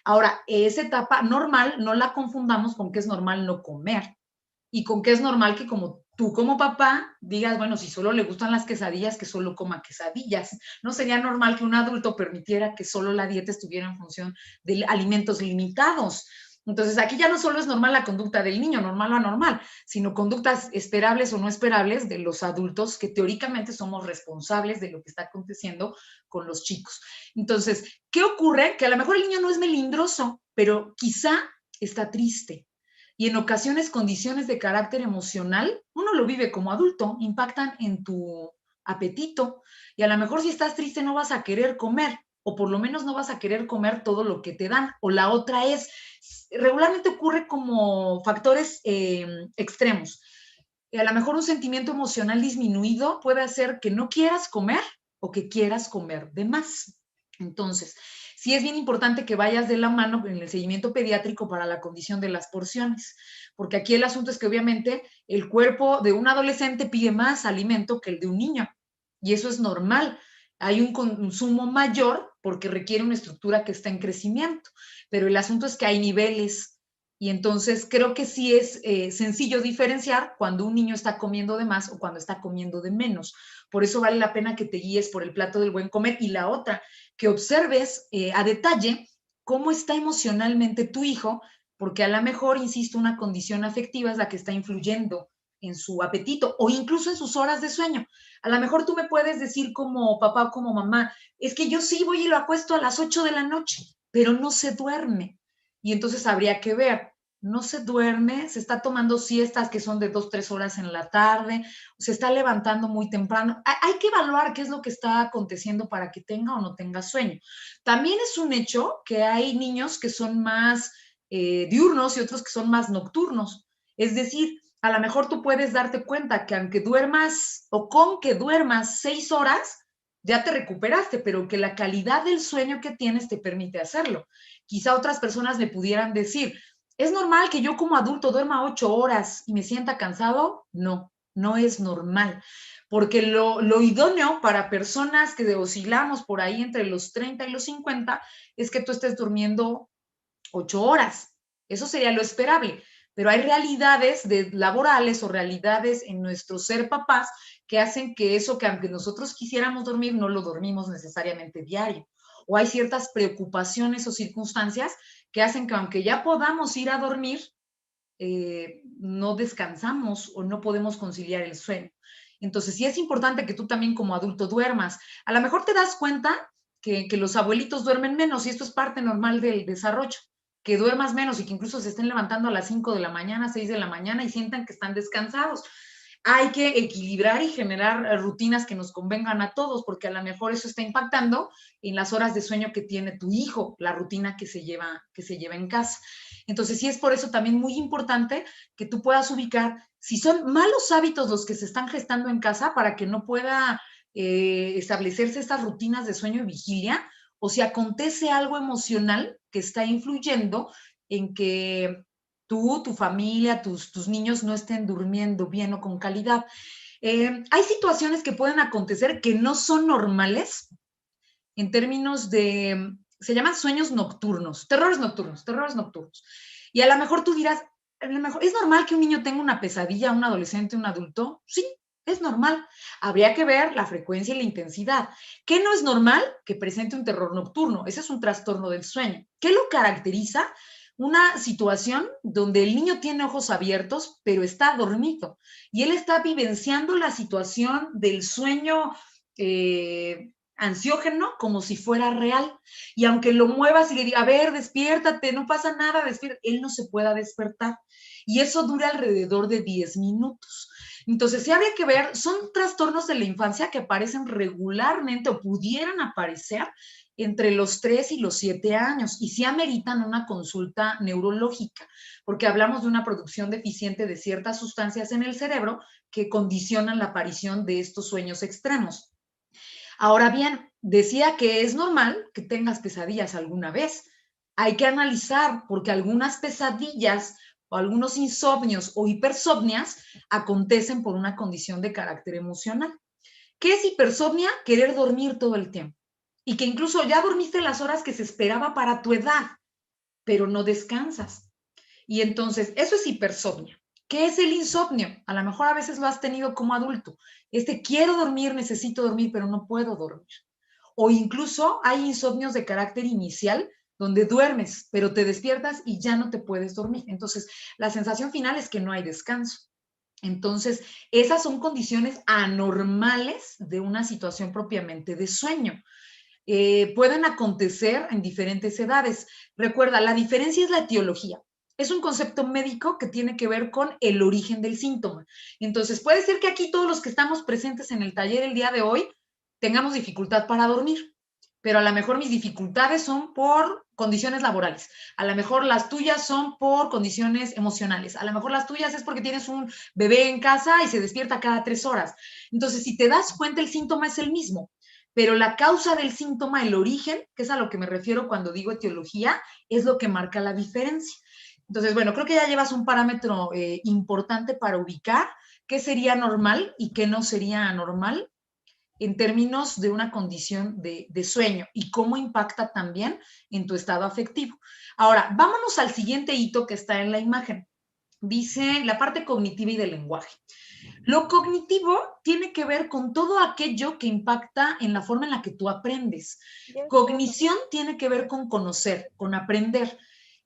Ahora, esa etapa normal no la confundamos con que es normal no comer y con que es normal que como tú como papá digas, bueno, si solo le gustan las quesadillas, que solo coma quesadillas. No sería normal que un adulto permitiera que solo la dieta estuviera en función de alimentos limitados. Entonces, aquí ya no solo es normal la conducta del niño, normal o anormal, sino conductas esperables o no esperables de los adultos que teóricamente somos responsables de lo que está aconteciendo con los chicos. Entonces, ¿qué ocurre? Que a lo mejor el niño no es melindroso, pero quizá está triste. Y en ocasiones condiciones de carácter emocional, uno lo vive como adulto, impactan en tu apetito. Y a lo mejor si estás triste no vas a querer comer, o por lo menos no vas a querer comer todo lo que te dan. O la otra es, regularmente ocurre como factores extremos. A lo mejor un sentimiento emocional disminuido puede hacer que no quieras comer o que quieras comer de más. Entonces, sí es bien importante que vayas de la mano en el seguimiento pediátrico para la condición de las porciones, porque aquí el asunto es que obviamente el cuerpo de un adolescente pide más alimento que el de un niño, y eso es normal. Hay un consumo mayor porque requiere una estructura que está en crecimiento, pero el asunto es que hay niveles Y entonces creo que sí es sencillo diferenciar cuando un niño está comiendo de más o cuando está comiendo de menos. Por eso vale la pena que te guíes por el plato del buen comer. Y la otra, que observes a detalle cómo está emocionalmente tu hijo, porque a lo mejor, insisto, una condición afectiva es la que está influyendo en su apetito o incluso en sus horas de sueño. A lo mejor tú me puedes decir como papá o como mamá, es que yo sí voy y lo acuesto a las 8 de la noche, pero no se duerme. Y entonces habría que ver, no se duerme, se está tomando siestas que son de 2, 3 horas en la tarde, se está levantando muy temprano. Hay que evaluar qué es lo que está aconteciendo para que tenga o no tenga sueño. También es un hecho que hay niños que son más diurnos y otros que son más nocturnos. Es decir, a lo mejor tú puedes darte cuenta que aunque duermas o con que duermas 6 horas, ya te recuperaste, pero que la calidad del sueño que tienes te permite hacerlo. Quizá otras personas me pudieran decir, ¿es normal que yo como adulto duerma 8 horas y me sienta cansado? No, no es normal, porque lo idóneo para personas que oscilamos por ahí entre los 30 y los 50 es que tú estés durmiendo 8 horas. Eso sería lo esperable. Pero hay realidades laborales o realidades en nuestro ser papás que hacen que eso que aunque nosotros quisiéramos dormir, no lo dormimos necesariamente diario. O hay ciertas preocupaciones o circunstancias que hacen que aunque ya podamos ir a dormir, no descansamos o no podemos conciliar el sueño. Entonces, sí es importante que tú también como adulto duermas. A lo mejor te das cuenta que los abuelitos duermen menos y esto es parte normal del desarrollo, que duermas menos y que incluso se estén levantando a las 5 de la mañana, 6 de la mañana y sientan que están descansados. Hay que equilibrar y generar rutinas que nos convengan a todos, porque a lo mejor eso está impactando en las horas de sueño que tiene tu hijo, la rutina que se lleva en casa. Entonces, sí es por eso también muy importante que tú puedas ubicar si son malos hábitos los que se están gestando en casa para que no pueda establecerse estas rutinas de sueño y vigilia, o si acontece algo emocional que está influyendo en que tú, tu familia, tus niños no estén durmiendo bien o con calidad. Hay situaciones que pueden acontecer que no son normales en términos de, se llaman sueños nocturnos, terrores nocturnos, terrores nocturnos. Y a lo mejor tú dirás, a lo mejor, ¿es normal que un niño tenga una pesadilla, un adolescente, un adulto? Sí, es normal. Habría que ver la frecuencia y la intensidad. ¿Qué no es normal? Que presente un terror nocturno. Ese es un trastorno del sueño. ¿Qué lo caracteriza? Una situación donde el niño tiene ojos abiertos, pero está dormido. Y él está vivenciando la situación del sueño ansiógeno como si fuera real. Y aunque lo muevas y le diga, a ver, despiértate, no pasa nada, despierta, él no se pueda despertar. Y eso dura alrededor de 10 minutos. Entonces, sí habría que ver, son trastornos de la infancia que aparecen regularmente o pudieran aparecer entre los 3 y los 7 años y sí ameritan una consulta neurológica, porque hablamos de una producción deficiente de ciertas sustancias en el cerebro que condicionan la aparición de estos sueños extremos. Ahora bien, decía que es normal que tengas pesadillas alguna vez. Hay que analizar porque algunas pesadillas o algunos insomnios o hipersomnias acontecen por una condición de carácter emocional. ¿Qué es hipersomnia? Querer dormir todo el tiempo. Y que incluso ya dormiste las horas que se esperaba para tu edad, pero no descansas. Y entonces, eso es hipersomnia. ¿Qué es el insomnio? A lo mejor a veces lo has tenido como adulto. Quiero dormir, necesito dormir, pero no puedo dormir. O incluso hay insomnios de carácter inicial donde duermes, pero te despiertas y ya no te puedes dormir. Entonces, la sensación final es que no hay descanso. Entonces, esas son condiciones anormales de una situación propiamente de sueño. Pueden acontecer en diferentes edades. Recuerda, la diferencia es la etiología. Es un concepto médico que tiene que ver con el origen del síntoma. Entonces, puede ser que aquí todos los que estamos presentes en el taller el día de hoy tengamos dificultad para dormir, pero a lo mejor mis dificultades son por condiciones laborales, a lo mejor las tuyas son por condiciones emocionales, a lo mejor las tuyas es porque tienes un bebé en casa y se despierta cada 3 horas. Entonces, si te das cuenta, el síntoma es el mismo, pero la causa del síntoma, el origen, que es a lo que me refiero cuando digo etiología, es lo que marca la diferencia. Entonces, bueno, creo que ya llevas un parámetro importante para ubicar qué sería normal y qué no sería anormal. en términos de una condición de sueño y cómo impacta también en tu estado afectivo. Ahora, vámonos al siguiente hito que está en la imagen. Dice la parte cognitiva y del lenguaje. Lo cognitivo tiene que ver con todo aquello que impacta en la forma en la que tú aprendes. Cognición tiene que ver con conocer, con aprender,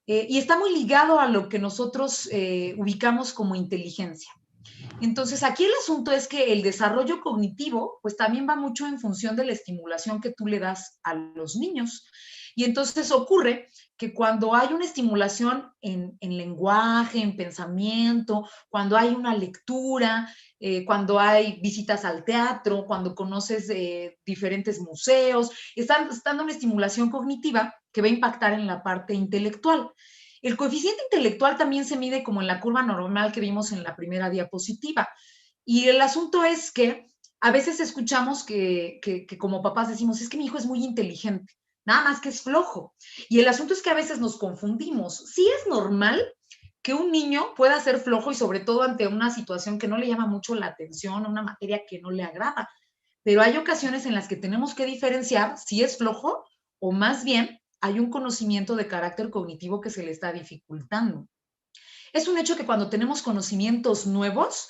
y está muy ligado a lo que nosotros ubicamos como inteligencia. Entonces, aquí el asunto es que el desarrollo cognitivo, pues también va mucho en función de la estimulación que tú le das a los niños. Y entonces ocurre que cuando hay una estimulación en lenguaje, en pensamiento, cuando hay una lectura, cuando hay visitas al teatro, cuando conoces diferentes museos, están dando una estimulación cognitiva que va a impactar en la parte intelectual. El coeficiente intelectual también se mide como en la curva normal que vimos en la primera diapositiva. Y el asunto es que a veces escuchamos que como papás decimos, es que mi hijo es muy inteligente, nada más que es flojo. Y el asunto es que a veces nos confundimos. Sí es normal que un niño pueda ser flojo y sobre todo ante una situación que no le llama mucho la atención, una materia que no le agrada. Pero hay ocasiones en las que tenemos que diferenciar si es flojo o más bien hay un conocimiento de carácter cognitivo que se le está dificultando. Es un hecho que cuando tenemos conocimientos nuevos,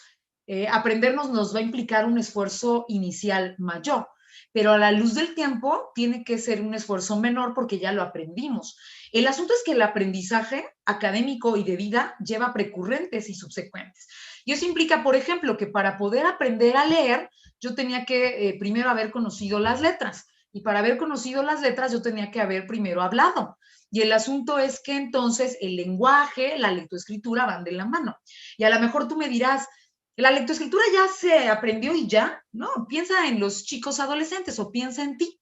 aprendernos nos va a implicar un esfuerzo inicial mayor, pero a la luz del tiempo tiene que ser un esfuerzo menor porque ya lo aprendimos. El asunto es que el aprendizaje académico y de vida lleva precurrentes y subsecuentes. Y eso implica, por ejemplo, que para poder aprender a leer, yo tenía que primero haber conocido las letras. Y para haber conocido las letras, yo tenía que haber primero hablado. Y el asunto es que entonces el lenguaje, la lectoescritura van de la mano. Y a lo mejor tú me dirás, la lectoescritura ya se aprendió y ya, ¿no? Piensa en los chicos adolescentes o piensa en ti.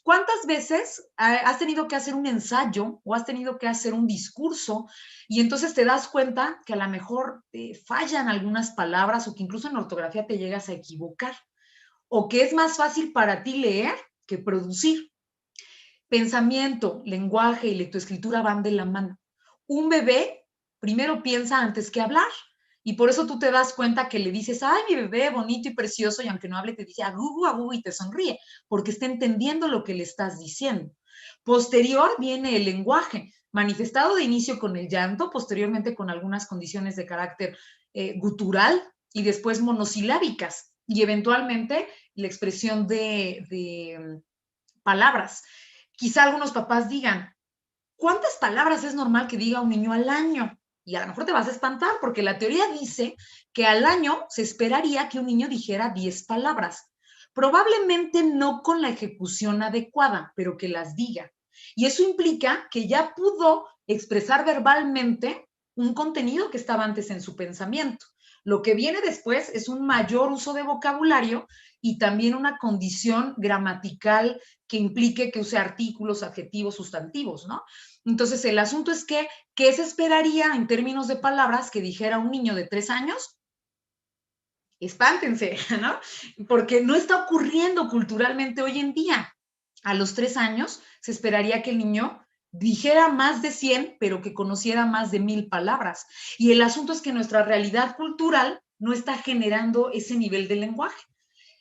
¿Cuántas veces has tenido que hacer un ensayo o has tenido que hacer un discurso y entonces te das cuenta que a lo mejor te fallan algunas palabras o que incluso en ortografía te llegas a equivocar? ¿O que es más fácil para ti leer que producir? Pensamiento, lenguaje y lectoescritura van de la mano. Un bebé primero piensa antes que hablar. Y por eso tú te das cuenta que le dices, ay, mi bebé, bonito y precioso, y aunque no hable, te dice agu, y te sonríe, porque está entendiendo lo que le estás diciendo. Posterior viene el lenguaje, manifestado de inicio con el llanto, posteriormente con algunas condiciones de carácter gutural y después monosilábicas, y eventualmente la expresión de palabras. Quizá algunos papás digan, ¿cuántas palabras es normal que diga un niño al año? Y a lo mejor te vas a espantar porque la teoría dice que al año se esperaría que un niño dijera 10 palabras. Probablemente no con la ejecución adecuada, pero que las diga. Y eso implica que ya pudo expresar verbalmente un contenido que estaba antes en su pensamiento. Lo que viene después es un mayor uso de vocabulario y también una condición gramatical que implique que use artículos, adjetivos, sustantivos, ¿no? Entonces, el asunto es que, ¿qué se esperaría en términos de palabras que dijera un niño de 3 años? Espántense, ¿no? Porque no está ocurriendo culturalmente hoy en día. A los 3 años se esperaría que el niño dijera más de 100, pero que conociera más de 1000 palabras. Y el asunto es que nuestra realidad cultural no está generando ese nivel de lenguaje.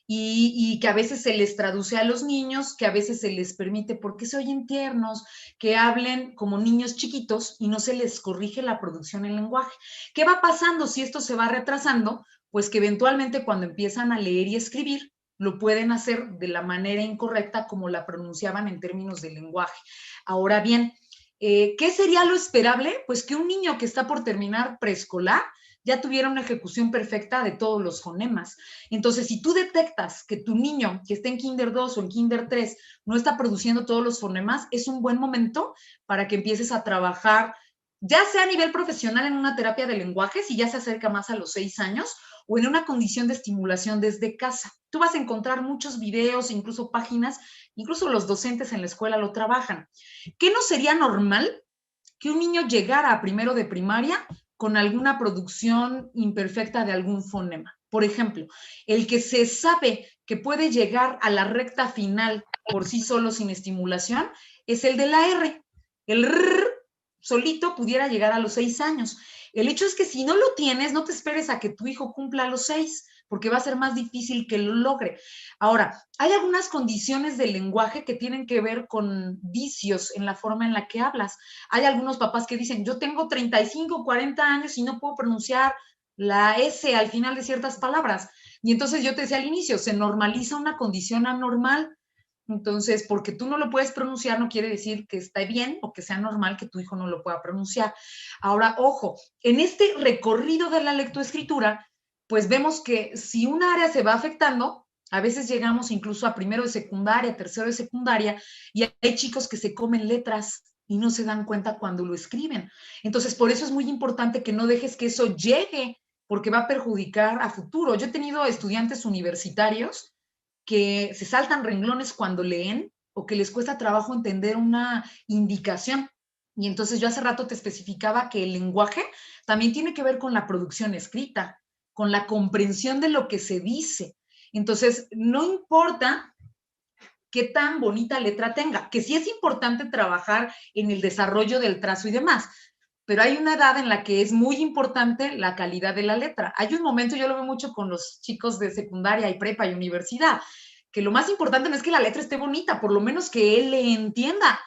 Y que a veces se les traduce a los niños, que a veces se les permite, porque se oyen tiernos, que hablen como niños chiquitos y no se les corrige la producción en lenguaje. ¿Qué va pasando si esto se va retrasando? Pues que eventualmente cuando empiezan a leer y escribir, lo pueden hacer de la manera incorrecta como la pronunciaban en términos de lenguaje. Ahora bien, ¿qué sería lo esperable? Pues que un niño que está por terminar preescolar ya tuviera una ejecución perfecta de todos los fonemas. Entonces, si tú detectas que tu niño que está en Kinder 2 o en Kinder 3 no está produciendo todos los fonemas, es un buen momento para que empieces a trabajar, ya sea a nivel profesional en una terapia de lenguaje, si ya se acerca más a los 6 años, o en una condición de estimulación desde casa. Tú vas a encontrar muchos videos, incluso páginas, incluso los docentes en la escuela lo trabajan. ¿Qué no sería normal? Que un niño llegara a primero de primaria con alguna producción imperfecta de algún fonema. Por ejemplo, el que se sabe que puede llegar a la recta final por sí solo sin estimulación es el de la R. El R solito pudiera llegar a los 6 años. El hecho es que si no lo tienes, no te esperes a que tu hijo cumpla los 6, porque va a ser más difícil que lo logre. Ahora, hay algunas condiciones del lenguaje que tienen que ver con vicios en la forma en la que hablas. Hay algunos papás que dicen, yo tengo 35, 40 años y no puedo pronunciar la S al final de ciertas palabras. Y entonces yo te decía al inicio, se normaliza una condición anormal. Entonces, porque tú no lo puedes pronunciar no quiere decir que esté bien o que sea normal que tu hijo no lo pueda pronunciar. Ahora, ojo, en este recorrido de la lectoescritura, pues vemos que si un área se va afectando, a veces llegamos incluso a primero de secundaria, tercero de secundaria, y hay chicos que se comen letras y no se dan cuenta cuando lo escriben. Entonces, por eso es muy importante que no dejes que eso llegue, porque va a perjudicar a futuro. Yo he tenido estudiantes universitarios que se saltan renglones cuando leen o que les cuesta trabajo entender una indicación. Y entonces yo hace rato te especificaba que el lenguaje también tiene que ver con la producción escrita, con la comprensión de lo que se dice. Entonces, no importa qué tan bonita letra tenga, que sí es importante trabajar en el desarrollo del trazo y demás, pero hay una edad en la que es muy importante la calidad de la letra. Hay un momento, yo lo veo mucho con los chicos de secundaria y prepa y universidad, que lo más importante no es que la letra esté bonita, por lo menos que él le entienda.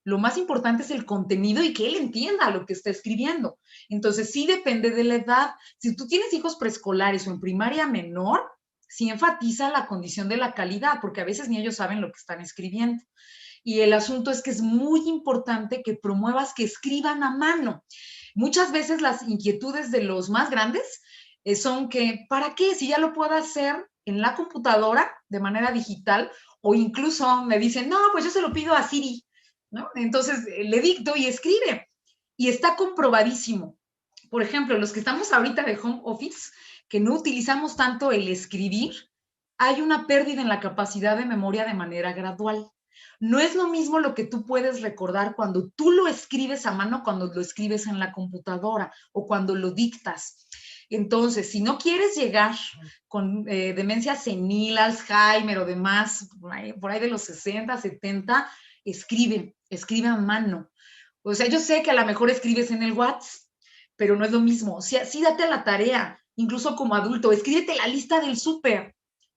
Lo más importante es el contenido y que él entienda lo que está escribiendo. Entonces, sí depende de la edad. Si tú tienes hijos preescolares o en primaria menor, sí enfatiza la condición de la calidad, porque a veces ni ellos saben lo que están escribiendo. Y el asunto es que es muy importante que promuevas que escriban a mano. Muchas veces las inquietudes de los más grandes son que, ¿para qué? Si ya lo puedo hacer en la computadora de manera digital, o incluso me dicen, no, pues yo se lo pido a Siri, ¿no? Entonces le dicto y escribe. Y está comprobadísimo. Por ejemplo, los que estamos ahorita de home office, que no utilizamos tanto el escribir, hay una pérdida en la capacidad de memoria de manera gradual. No es lo mismo lo que tú puedes recordar cuando tú lo escribes a mano, cuando lo escribes en la computadora o cuando lo dictas. Entonces, si no quieres llegar con demencia senil, Alzheimer o demás, por ahí de los 60, 70, escribe a mano. O sea, yo sé que a lo mejor escribes en el WhatsApp, pero no es lo mismo. O sea, sí date la tarea, incluso como adulto, escríbete la lista del súper,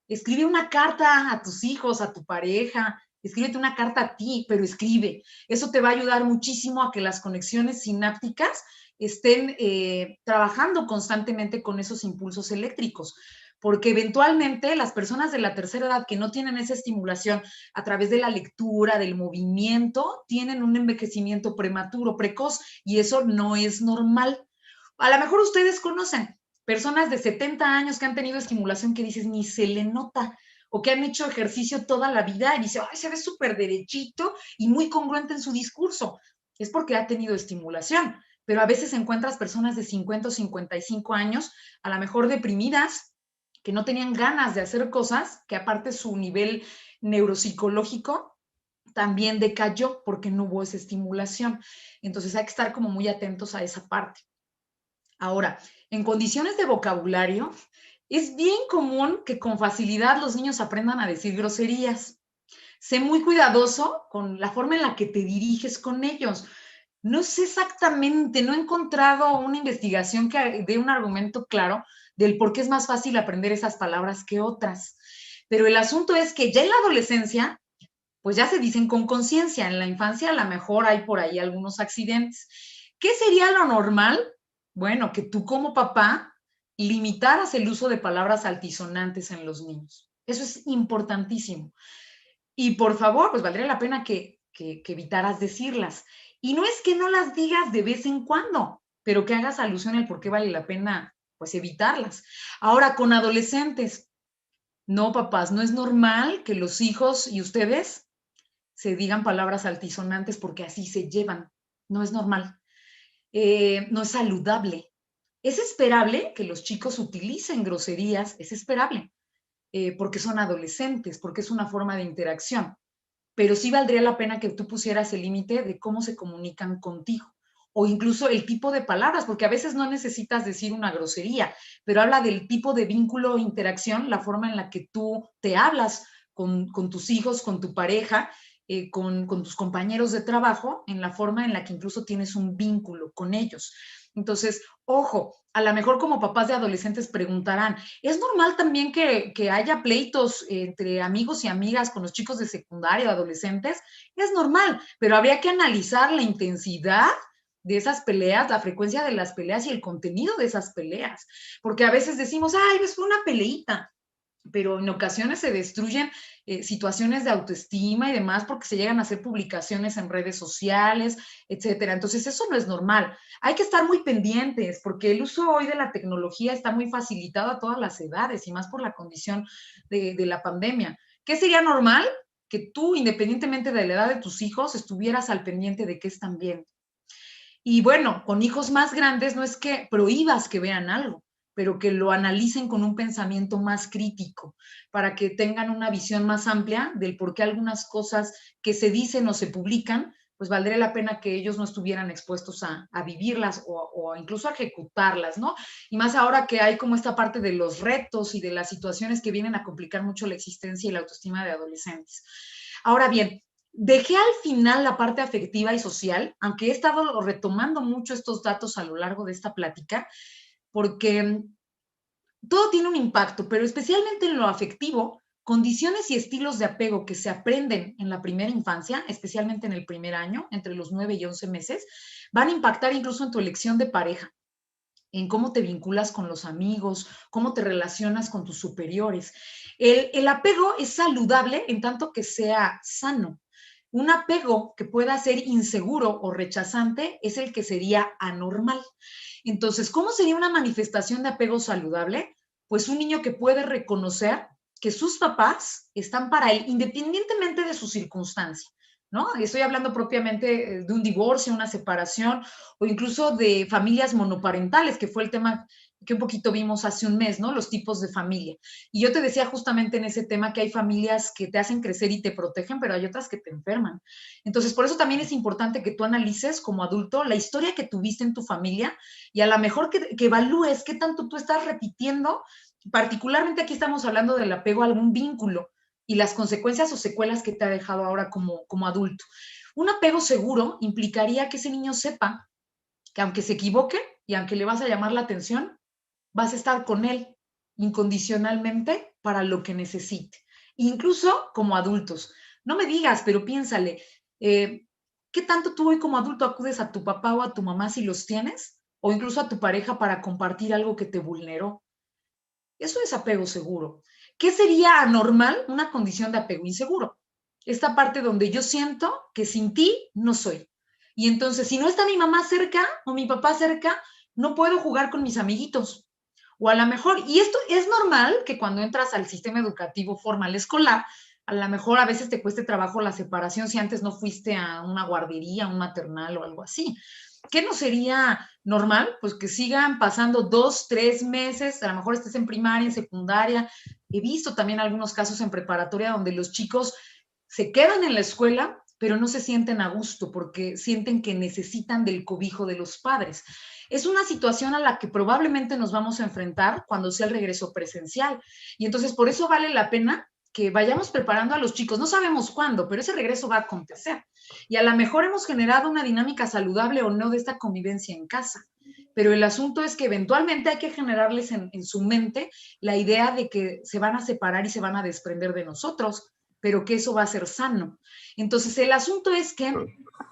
escribe una carta a tus hijos, a tu pareja, escríbete una carta a ti, pero escribe. Eso te va a ayudar muchísimo a que las conexiones sinápticas estén trabajando constantemente con esos impulsos eléctricos, porque eventualmente las personas de la tercera edad que no tienen esa estimulación a través de la lectura, del movimiento, tienen un envejecimiento prematuro, precoz, y eso no es normal. A lo mejor ustedes conocen personas de 70 años que han tenido estimulación que dices, ni se le nota, o que han hecho ejercicio toda la vida y dice, ay, se ve súper derechito y muy congruente en su discurso. Es porque ha tenido estimulación, pero a veces encuentras personas de 50 o 55 años, a lo mejor deprimidas, que no tenían ganas de hacer cosas, que aparte su nivel neuropsicológico también decayó porque no hubo esa estimulación. Entonces hay que estar como muy atentos a esa parte. Ahora, en condiciones de vocabulario, es bien común que con facilidad los niños aprendan a decir groserías. Sé muy cuidadoso con la forma en la que te diriges con ellos. No sé exactamente, no he encontrado una investigación que dé un argumento claro del por qué es más fácil aprender esas palabras que otras. Pero el asunto es que ya en la adolescencia, pues ya se dicen con conciencia. En la infancia a lo mejor hay por ahí algunos accidentes. ¿Qué sería lo normal? Bueno, que tú como papá limitaras el uso de palabras altisonantes en los niños. Eso es importantísimo. Y por favor, pues valdría la pena que evitaras decirlas. Y no es que no las digas de vez en cuando, pero que hagas alusión al por qué vale la pena pues evitarlas. Ahora, con adolescentes, no, papás, no es normal que los hijos y ustedes se digan palabras altisonantes porque así se llevan. No es normal. No es saludable. Es esperable que los chicos utilicen groserías, es esperable, porque son adolescentes, porque es una forma de interacción. Pero sí valdría la pena que tú pusieras el límite de cómo se comunican contigo o incluso el tipo de palabras, porque a veces no necesitas decir una grosería, pero habla del tipo de vínculo o interacción, la forma en la que tú te hablas con tus hijos, con tu pareja, con tus compañeros de trabajo, en la forma en la que incluso tienes un vínculo con ellos. Entonces, ojo, a lo mejor como papás de adolescentes preguntarán, ¿es normal también que haya pleitos entre amigos y amigas con los chicos de secundaria o adolescentes? Es normal, pero habría que analizar la intensidad de esas peleas, la frecuencia de las peleas y el contenido de esas peleas, porque a veces decimos, ay, es una peleita, pero en ocasiones se destruyen situaciones de autoestima y demás porque se llegan a hacer publicaciones en redes sociales, etcétera. Entonces eso no es normal. Hay que estar muy pendientes porque el uso hoy de la tecnología está muy facilitado a todas las edades y más por la condición de la pandemia. ¿Qué sería normal? Que tú, independientemente de la edad de tus hijos, estuvieras al pendiente de qué están viendo. Y bueno, con hijos más grandes no es que prohíbas que vean algo, pero que lo analicen con un pensamiento más crítico, para que tengan una visión más amplia del por qué algunas cosas que se dicen o se publican, pues valdría la pena que ellos no estuvieran expuestos a vivirlas o incluso a ejecutarlas, ¿no? Y más ahora que hay como esta parte de los retos y de las situaciones que vienen a complicar mucho la existencia y la autoestima de adolescentes. Ahora bien, dejé al final la parte afectiva y social, aunque he estado retomando mucho estos datos a lo largo de esta plática, porque todo tiene un impacto, pero especialmente en lo afectivo, condiciones y estilos de apego que se aprenden en la primera infancia, especialmente en el primer año, entre los 9 y 11 meses, van a impactar incluso en tu elección de pareja, en cómo te vinculas con los amigos, cómo te relacionas con tus superiores. El apego es saludable en tanto que sea sano. Un apego que pueda ser inseguro o rechazante es el que sería anormal. Entonces, ¿cómo sería una manifestación de apego saludable? Pues un niño que puede reconocer que sus papás están para él, independientemente de su circunstancia, ¿no? Estoy hablando propiamente de un divorcio, una separación o incluso de familias monoparentales, que fue el tema que un poquito vimos hace un mes, ¿no? Los tipos de familia. Y yo te decía justamente en ese tema que hay familias que te hacen crecer y te protegen, pero hay otras que te enferman. Entonces, por eso también es importante que tú analices como adulto la historia que tuviste en tu familia y a lo mejor que evalúes qué tanto tú estás repitiendo. Particularmente aquí estamos hablando del apego a algún vínculo y las consecuencias o secuelas que te ha dejado ahora como adulto. Un apego seguro implicaría que ese niño sepa que aunque se equivoque y aunque le vas a llamar la atención, vas a estar con él incondicionalmente para lo que necesite, incluso como adultos. No me digas, pero piénsale, ¿qué tanto tú hoy como adulto acudes a tu papá o a tu mamá si los tienes? O incluso a tu pareja para compartir algo que te vulneró. Eso es apego seguro. ¿Qué sería anormal? Una condición de apego inseguro. Esta parte donde yo siento que sin ti no soy. Y entonces, si no está mi mamá cerca o mi papá cerca, no puedo jugar con mis amiguitos. O a lo mejor, y esto es normal que cuando entras al sistema educativo formal escolar, a lo mejor a veces te cueste trabajo la separación si antes no fuiste a una guardería, un maternal o algo así. ¿Qué no sería normal? Pues que sigan pasando 2, 3 meses, a lo mejor estés en primaria, en secundaria. He visto también algunos casos en preparatoria donde los chicos se quedan en la escuela, pero no se sienten a gusto porque sienten que necesitan del cobijo de los padres. Es una situación a la que probablemente nos vamos a enfrentar cuando sea el regreso presencial. Y entonces por eso vale la pena que vayamos preparando a los chicos. No sabemos cuándo, pero ese regreso va a acontecer. Y a lo mejor hemos generado una dinámica saludable o no de esta convivencia en casa. Pero el asunto es que eventualmente hay que generarles en su mente la idea de que se van a separar y se van a desprender de nosotros, pero que eso va a ser sano. Entonces, el asunto es que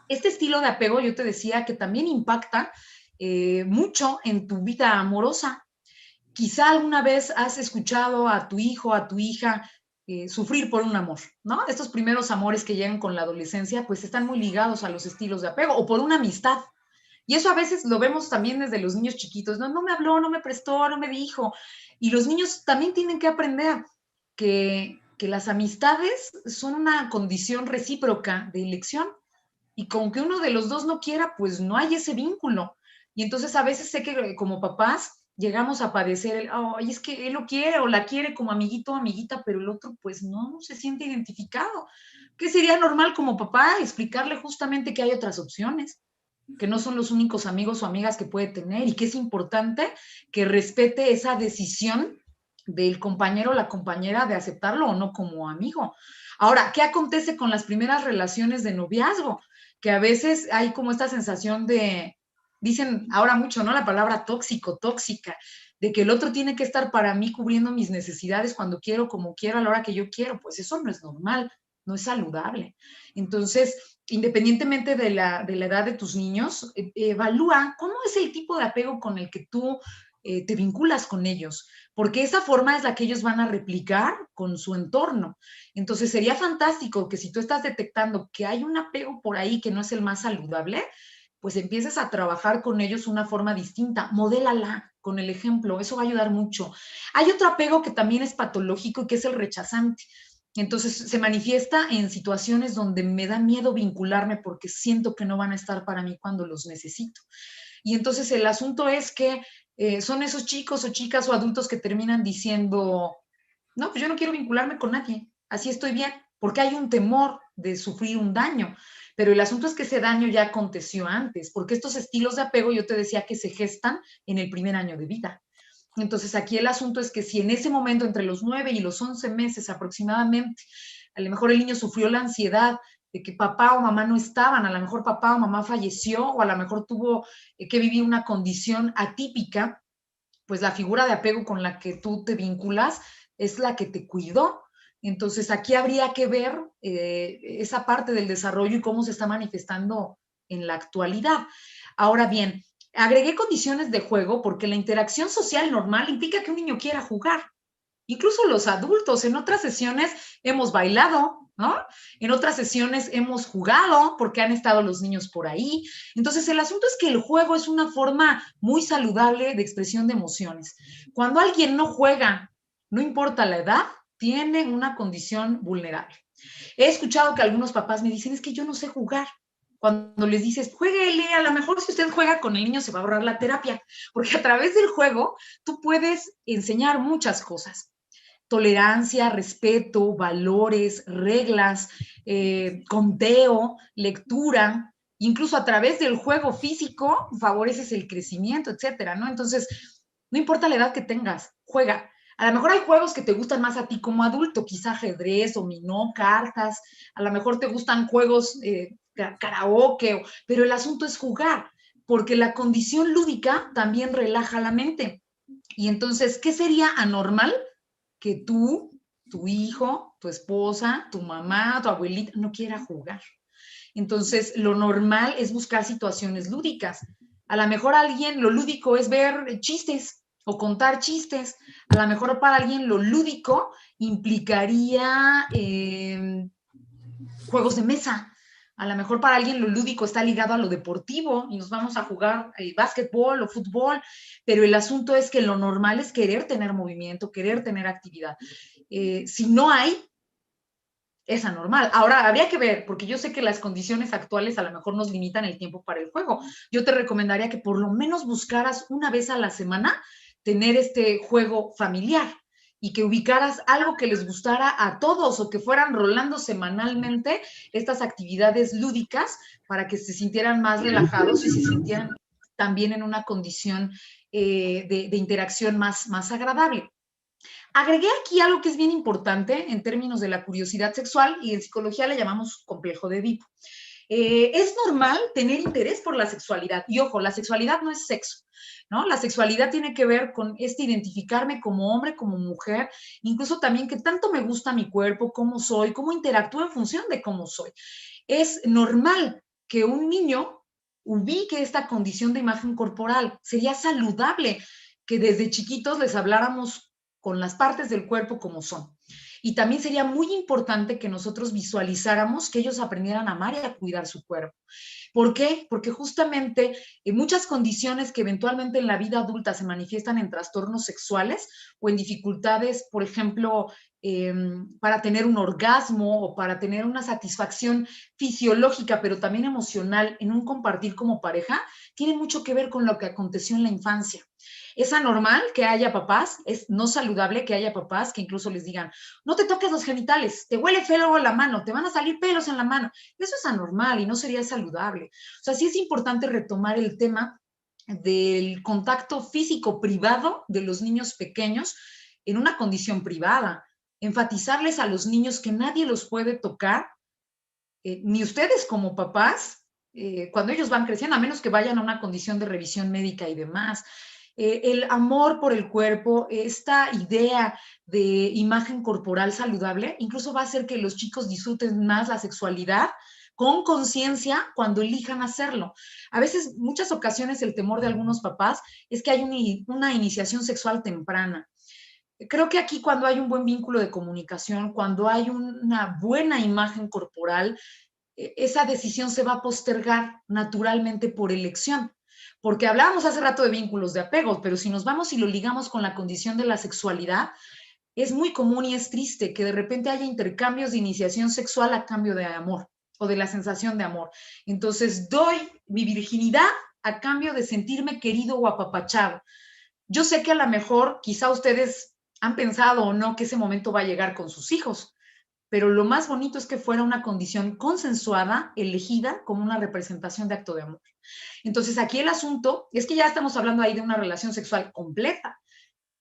este estilo de apego, yo te decía, que también impacta mucho en tu vida amorosa. Quizá alguna vez has escuchado a tu hijo, a tu hija sufrir por un amor, ¿no? Estos primeros amores que llegan con la adolescencia, pues están muy ligados a los estilos de apego o por una amistad. Y eso a veces lo vemos también desde los niños chiquitos, no, no me habló, no me prestó, no me dijo. Y los niños también tienen que aprender que las amistades son una condición recíproca de elección y con que uno de los dos no quiera, pues no hay ese vínculo. Y entonces a veces sé que como papás llegamos a padecer el, ay, es que él lo quiere o la quiere como amiguito o amiguita, pero el otro pues no se siente identificado. ¿Qué sería normal como papá? Explicarle justamente que hay otras opciones, que no son los únicos amigos o amigas que puede tener y que es importante que respete esa decisión del compañero o la compañera de aceptarlo o no como amigo. Ahora, ¿qué acontece con las primeras relaciones de noviazgo? Que a veces hay como esta sensación de, dicen ahora mucho, ¿no? La palabra tóxico, tóxica, de que el otro tiene que estar para mí cubriendo mis necesidades cuando quiero, como quiero, a la hora que yo quiero. Pues eso no es normal, no es saludable. Entonces, independientemente de la edad de tus niños, evalúa cómo es el tipo de apego con el que tú te vinculas con ellos, porque esa forma es la que ellos van a replicar con su entorno. Entonces sería fantástico que si tú estás detectando que hay un apego por ahí que no es el más saludable, pues empieces a trabajar con ellos una forma distinta, modélala con el ejemplo, eso va a ayudar mucho. Hay otro apego que también es patológico y que es el rechazante. Entonces se manifiesta en situaciones donde me da miedo vincularme porque siento que no van a estar para mí cuando los necesito. Y entonces el asunto es que son esos chicos o chicas o adultos que terminan diciendo, no, pues yo no quiero vincularme con nadie, así estoy bien, porque hay un temor de sufrir un daño. Pero el asunto es que ese daño ya aconteció antes, porque estos estilos de apego yo te decía que se gestan en el primer año de vida. Entonces aquí el asunto es que si en ese momento, entre los 9 y los 11 meses aproximadamente, a lo mejor el niño sufrió la ansiedad de que papá o mamá no estaban, a lo mejor papá o mamá falleció o a lo mejor tuvo que vivir una condición atípica, pues la figura de apego con la que tú te vinculas es la que te cuidó. Entonces aquí habría que ver esa parte del desarrollo y cómo se está manifestando en la actualidad. Ahora bien, agregué condiciones de juego porque la interacción social normal implica que un niño quiera jugar. Incluso los adultos, en otras sesiones hemos bailado, ¿no? En otras sesiones hemos jugado porque han estado los niños por ahí. Entonces, el asunto es que el juego es una forma muy saludable de expresión de emociones. Cuando alguien no juega, no importa la edad, tiene una condición vulnerable. He escuchado que algunos papás me dicen, es que yo no sé jugar. Cuando les dices, jueguele, a lo mejor si usted juega con el niño se va a ahorrar la terapia, porque a través del juego tú puedes enseñar muchas cosas: tolerancia, respeto, valores, reglas, conteo, lectura, incluso a través del juego físico favoreces el crecimiento, etcétera, ¿no? Entonces, no importa la edad que tengas, juega. A lo mejor hay juegos que te gustan más a ti como adulto, quizá ajedrez, dominó, cartas, a lo mejor te gustan juegos karaoke, pero el asunto es jugar, porque la condición lúdica también relaja la mente. Y entonces, ¿qué sería anormal? Que tú, tu hijo, tu esposa, tu mamá, tu abuelita no quiera jugar. Entonces, lo normal es buscar situaciones lúdicas. A lo mejor alguien, lo lúdico es ver chistes o contar chistes. A lo mejor para alguien lo lúdico implicaría juegos de mesa. A lo mejor para alguien lo lúdico está ligado a lo deportivo y nos vamos a jugar básquetbol o fútbol, pero el asunto es que lo normal es querer tener movimiento, querer tener actividad. Si no hay, es anormal. Ahora, habría que ver, porque yo sé que las condiciones actuales a lo mejor nos limitan el tiempo para el juego. Yo te recomendaría que por lo menos buscaras una vez a la semana tener este juego familiar y que ubicaras algo que les gustara a todos o que fueran rolando semanalmente estas actividades lúdicas para que se sintieran más relajados y se sintieran también en una condición de interacción más agradable. Agregué aquí algo que es bien importante en términos de la curiosidad sexual y en psicología le llamamos complejo de Edipo. Es normal tener interés por la sexualidad y ojo, la sexualidad no es sexo, ¿no? La sexualidad tiene que ver con este identificarme como hombre, como mujer, incluso también que tanto me gusta mi cuerpo, cómo soy, cómo interactúo en función de cómo soy. Es normal que un niño ubique esta condición de imagen corporal. Sería saludable que desde chiquitos les habláramos con las partes del cuerpo como son. Y también sería muy importante que nosotros visualizáramos que ellos aprendieran a amar y a cuidar su cuerpo. ¿Por qué? Porque justamente muchas condiciones que eventualmente en la vida adulta se manifiestan en trastornos sexuales o en dificultades, por ejemplo, para tener un orgasmo o para tener una satisfacción fisiológica, pero también emocional en un compartir como pareja, tiene mucho que ver con lo que aconteció en la infancia. Es anormal que haya papás, es no saludable que haya papás que incluso les digan, no te toques los genitales, te huele feo la mano, te van a salir pelos en la mano. Eso es anormal y no sería saludable. O sea, sí es importante retomar el tema del contacto físico privado de los niños pequeños, en una condición privada, enfatizarles a los niños que nadie los puede tocar, ni ustedes como papás, cuando ellos van creciendo, a menos que vayan a una condición de revisión médica y demás. El amor por el cuerpo, esta idea de imagen corporal saludable, incluso va a hacer que los chicos disfruten más la sexualidad con conciencia cuando elijan hacerlo. A veces, muchas ocasiones, el temor de algunos papás es que hay una iniciación sexual temprana. Creo que aquí cuando hay un buen vínculo de comunicación, cuando hay una buena imagen corporal, esa decisión se va a postergar naturalmente por elección. Porque hablábamos hace rato de vínculos de apego, pero si nos vamos y lo ligamos con la condición de la sexualidad, es muy común y es triste que de repente haya intercambios de iniciación sexual a cambio de amor o de la sensación de amor. Entonces, doy mi virginidad a cambio de sentirme querido o apapachado. Yo sé que a lo mejor quizá ustedes han pensado o no que ese momento va a llegar con sus hijos, pero lo más bonito es que fuera una condición consensuada, elegida como una representación de acto de amor. Entonces, aquí el asunto es que ya estamos hablando ahí de una relación sexual completa,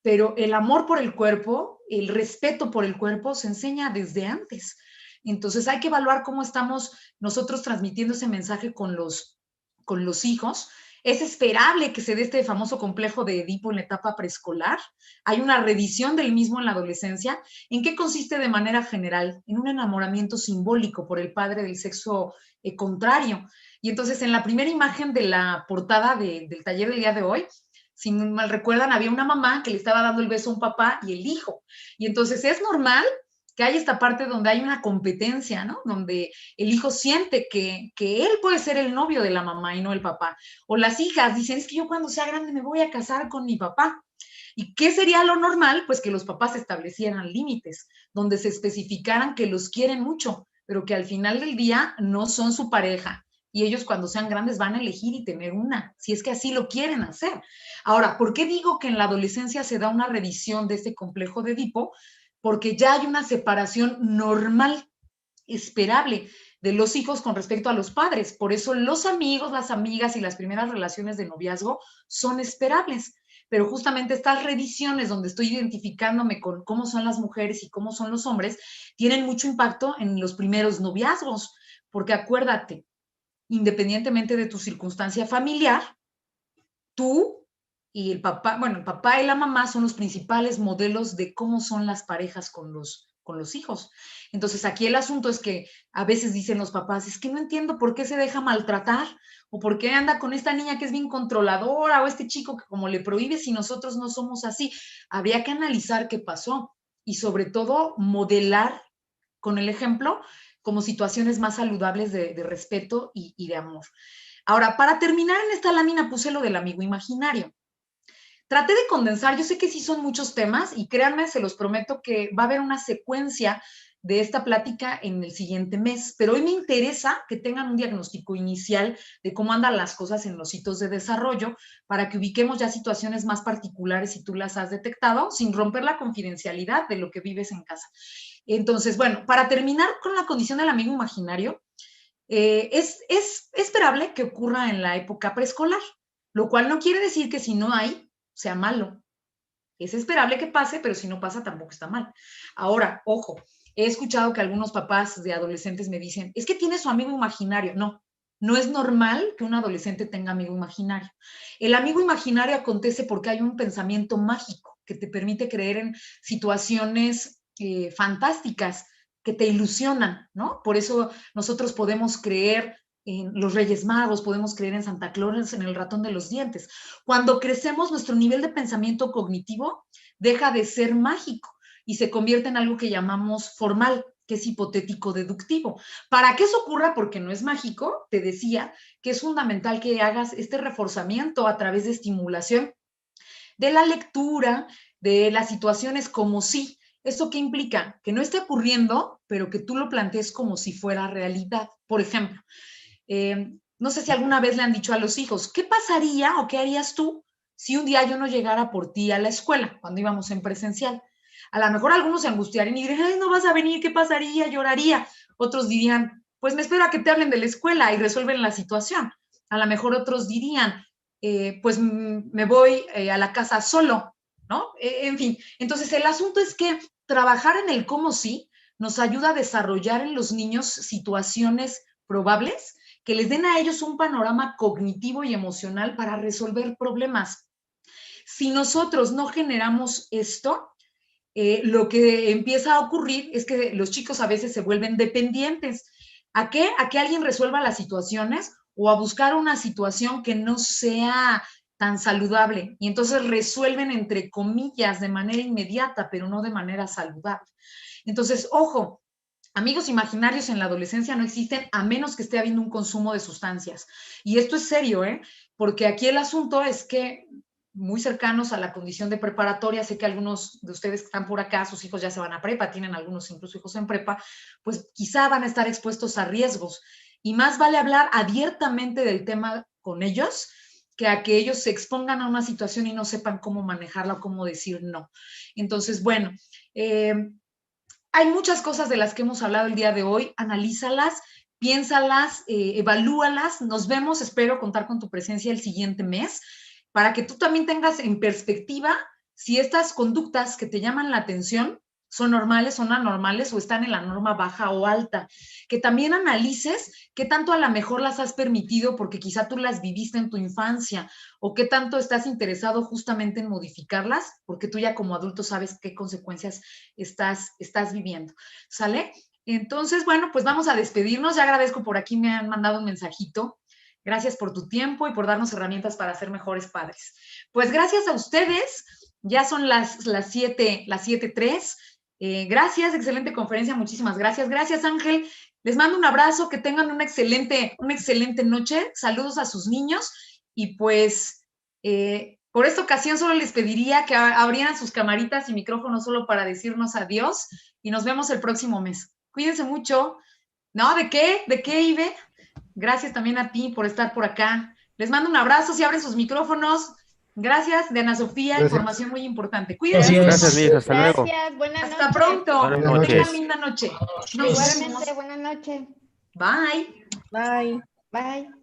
pero el amor por el cuerpo, el respeto por el cuerpo se enseña desde antes. Entonces, hay que evaluar cómo estamos nosotros transmitiendo ese mensaje con los hijos. Es esperable que se dé este famoso complejo de Edipo en la etapa preescolar. Hay una revisión del mismo en la adolescencia. ¿En qué consiste de manera general? En un enamoramiento simbólico por el padre del sexo contrario. Y entonces, en la primera imagen de la portada del taller del día de hoy, si mal recuerdan, había una mamá que le estaba dando el beso a un papá y el hijo. Y entonces es normal que hay esta parte donde hay una competencia, ¿no? Donde el hijo siente que él puede ser el novio de la mamá y no el papá. O las hijas dicen, es que yo cuando sea grande me voy a casar con mi papá. ¿Y qué sería lo normal? Pues que los papás establecieran límites, donde se especificaran que los quieren mucho, pero que al final del día no son su pareja. Y ellos cuando sean grandes van a elegir y tener una, si es que así lo quieren hacer. Ahora, ¿por qué digo que en la adolescencia se da una revisión de este complejo de Edipo? Porque ya hay una separación normal, esperable, de los hijos con respecto a los padres. Por eso los amigos, las amigas y las primeras relaciones de noviazgo son esperables. Pero justamente estas revisiones donde estoy identificándome con cómo son las mujeres y cómo son los hombres, tienen mucho impacto en los primeros noviazgos. Porque acuérdate, independientemente de tu circunstancia familiar, tú y el papá, bueno, el papá y la mamá son los principales modelos de cómo son las parejas con los hijos. Entonces, aquí el asunto es que a veces dicen los papás, es que no entiendo por qué se deja maltratar o por qué anda con esta niña que es bien controladora o este chico que como le prohíbe si nosotros no somos así. Habría que analizar qué pasó y sobre todo modelar con el ejemplo como situaciones más saludables de respeto y de amor. Ahora, para terminar en esta lámina puse lo del amigo imaginario. Traté de condensar, yo sé que sí son muchos temas y créanme, se los prometo que va a haber una secuencia de esta plática en el siguiente mes, pero hoy me interesa que tengan un diagnóstico inicial de cómo andan las cosas en los hitos de desarrollo para que ubiquemos ya situaciones más particulares si tú las has detectado, sin romper la confidencialidad de lo que vives en casa. Entonces, bueno, para terminar con la condición del amigo imaginario, es esperable que ocurra en la época preescolar, lo cual no quiere decir que si no hay, sea malo. Es esperable que pase, pero si no pasa, tampoco está mal. Ahora, ojo, he escuchado que algunos papás de adolescentes me dicen, es que tiene su amigo imaginario. No, no es normal que un adolescente tenga amigo imaginario. El amigo imaginario acontece porque hay un pensamiento mágico que te permite creer en situaciones fantásticas que te ilusionan, ¿no? Por eso nosotros podemos creer en los Reyes Magos, podemos creer en Santa Claus, en el ratón de los dientes. Cuando crecemos, nuestro nivel de pensamiento cognitivo deja de ser mágico y se convierte en algo que llamamos formal, que es hipotético deductivo. Para que eso ocurra, porque no es mágico, te decía que es fundamental que hagas este reforzamiento a través de estimulación de la lectura, de las situaciones como si. ¿Eso qué implica? Que no esté ocurriendo, pero que tú lo plantees como si fuera realidad. Por ejemplo, no sé si alguna vez le han dicho a los hijos, ¿qué pasaría o qué harías tú si un día yo no llegara por ti a la escuela, cuando íbamos en presencial? A lo mejor algunos se angustiarían y dirían, ay, no vas a venir, ¿qué pasaría? Lloraría. Otros dirían, pues me espero a que te hablen de la escuela y resuelven la situación. A lo mejor otros dirían, pues me voy a la casa solo. ¿no? En fin, entonces el asunto es que trabajar en el cómo sí nos ayuda a desarrollar en los niños situaciones probables que les den a ellos un panorama cognitivo y emocional para resolver problemas. Si nosotros no generamos esto, lo que empieza a ocurrir es que los chicos a veces se vuelven dependientes. ¿A qué? A que alguien resuelva las situaciones o a buscar una situación que no sea tan saludable. Y entonces resuelven, entre comillas, de manera inmediata, pero no de manera saludable. Entonces, ojo, amigos imaginarios en la adolescencia no existen a menos que esté habiendo un consumo de sustancias. Y esto es serio, ¿eh? Porque aquí el asunto es que muy cercanos a la condición de preparatoria, sé que algunos de ustedes que están por acá, sus hijos ya se van a prepa, tienen algunos incluso hijos en prepa, pues quizá van a estar expuestos a riesgos. Y más vale hablar abiertamente del tema con ellos que a que ellos se expongan a una situación y no sepan cómo manejarla o cómo decir no. Entonces, bueno, hay muchas cosas de las que hemos hablado el día de hoy, analízalas, piénsalas, evalúalas. Nos vemos, espero contar con tu presencia el siguiente mes para que tú también tengas en perspectiva si estas conductas que te llaman la atención son normales, son anormales o están en la norma baja o alta. Que también analices qué tanto a lo mejor las has permitido porque quizá tú las viviste en tu infancia o qué tanto estás interesado justamente en modificarlas porque tú ya como adulto sabes qué consecuencias estás viviendo. ¿Sale? Entonces, bueno, pues vamos a despedirnos. Ya agradezco por aquí, me han mandado un mensajito. Gracias por tu tiempo y por darnos herramientas para ser mejores padres. Pues gracias a ustedes. Ya son las 7:03. Gracias, excelente conferencia. Muchísimas gracias. Gracias, Ángel. Les mando un abrazo. Que tengan una excelente noche. Saludos a sus niños. Y pues, por esta ocasión solo les pediría que abrieran sus camaritas y micrófonos solo para decirnos adiós. Y nos vemos el próximo mes. Cuídense mucho. No, ¿de qué? ¿De qué, Ibe? Gracias también a ti por estar por acá. Les mando un abrazo, si abren sus micrófonos. Gracias, de Ana Sofía, Gracias. información muy importante. Cuídense. Gracias, Liz, hasta luego. Gracias, buenas noches. Hasta pronto. Buenas Que tengan noches. linda noche. Nos vemos. Igualmente, buenas noches. Bye. Bye. Bye.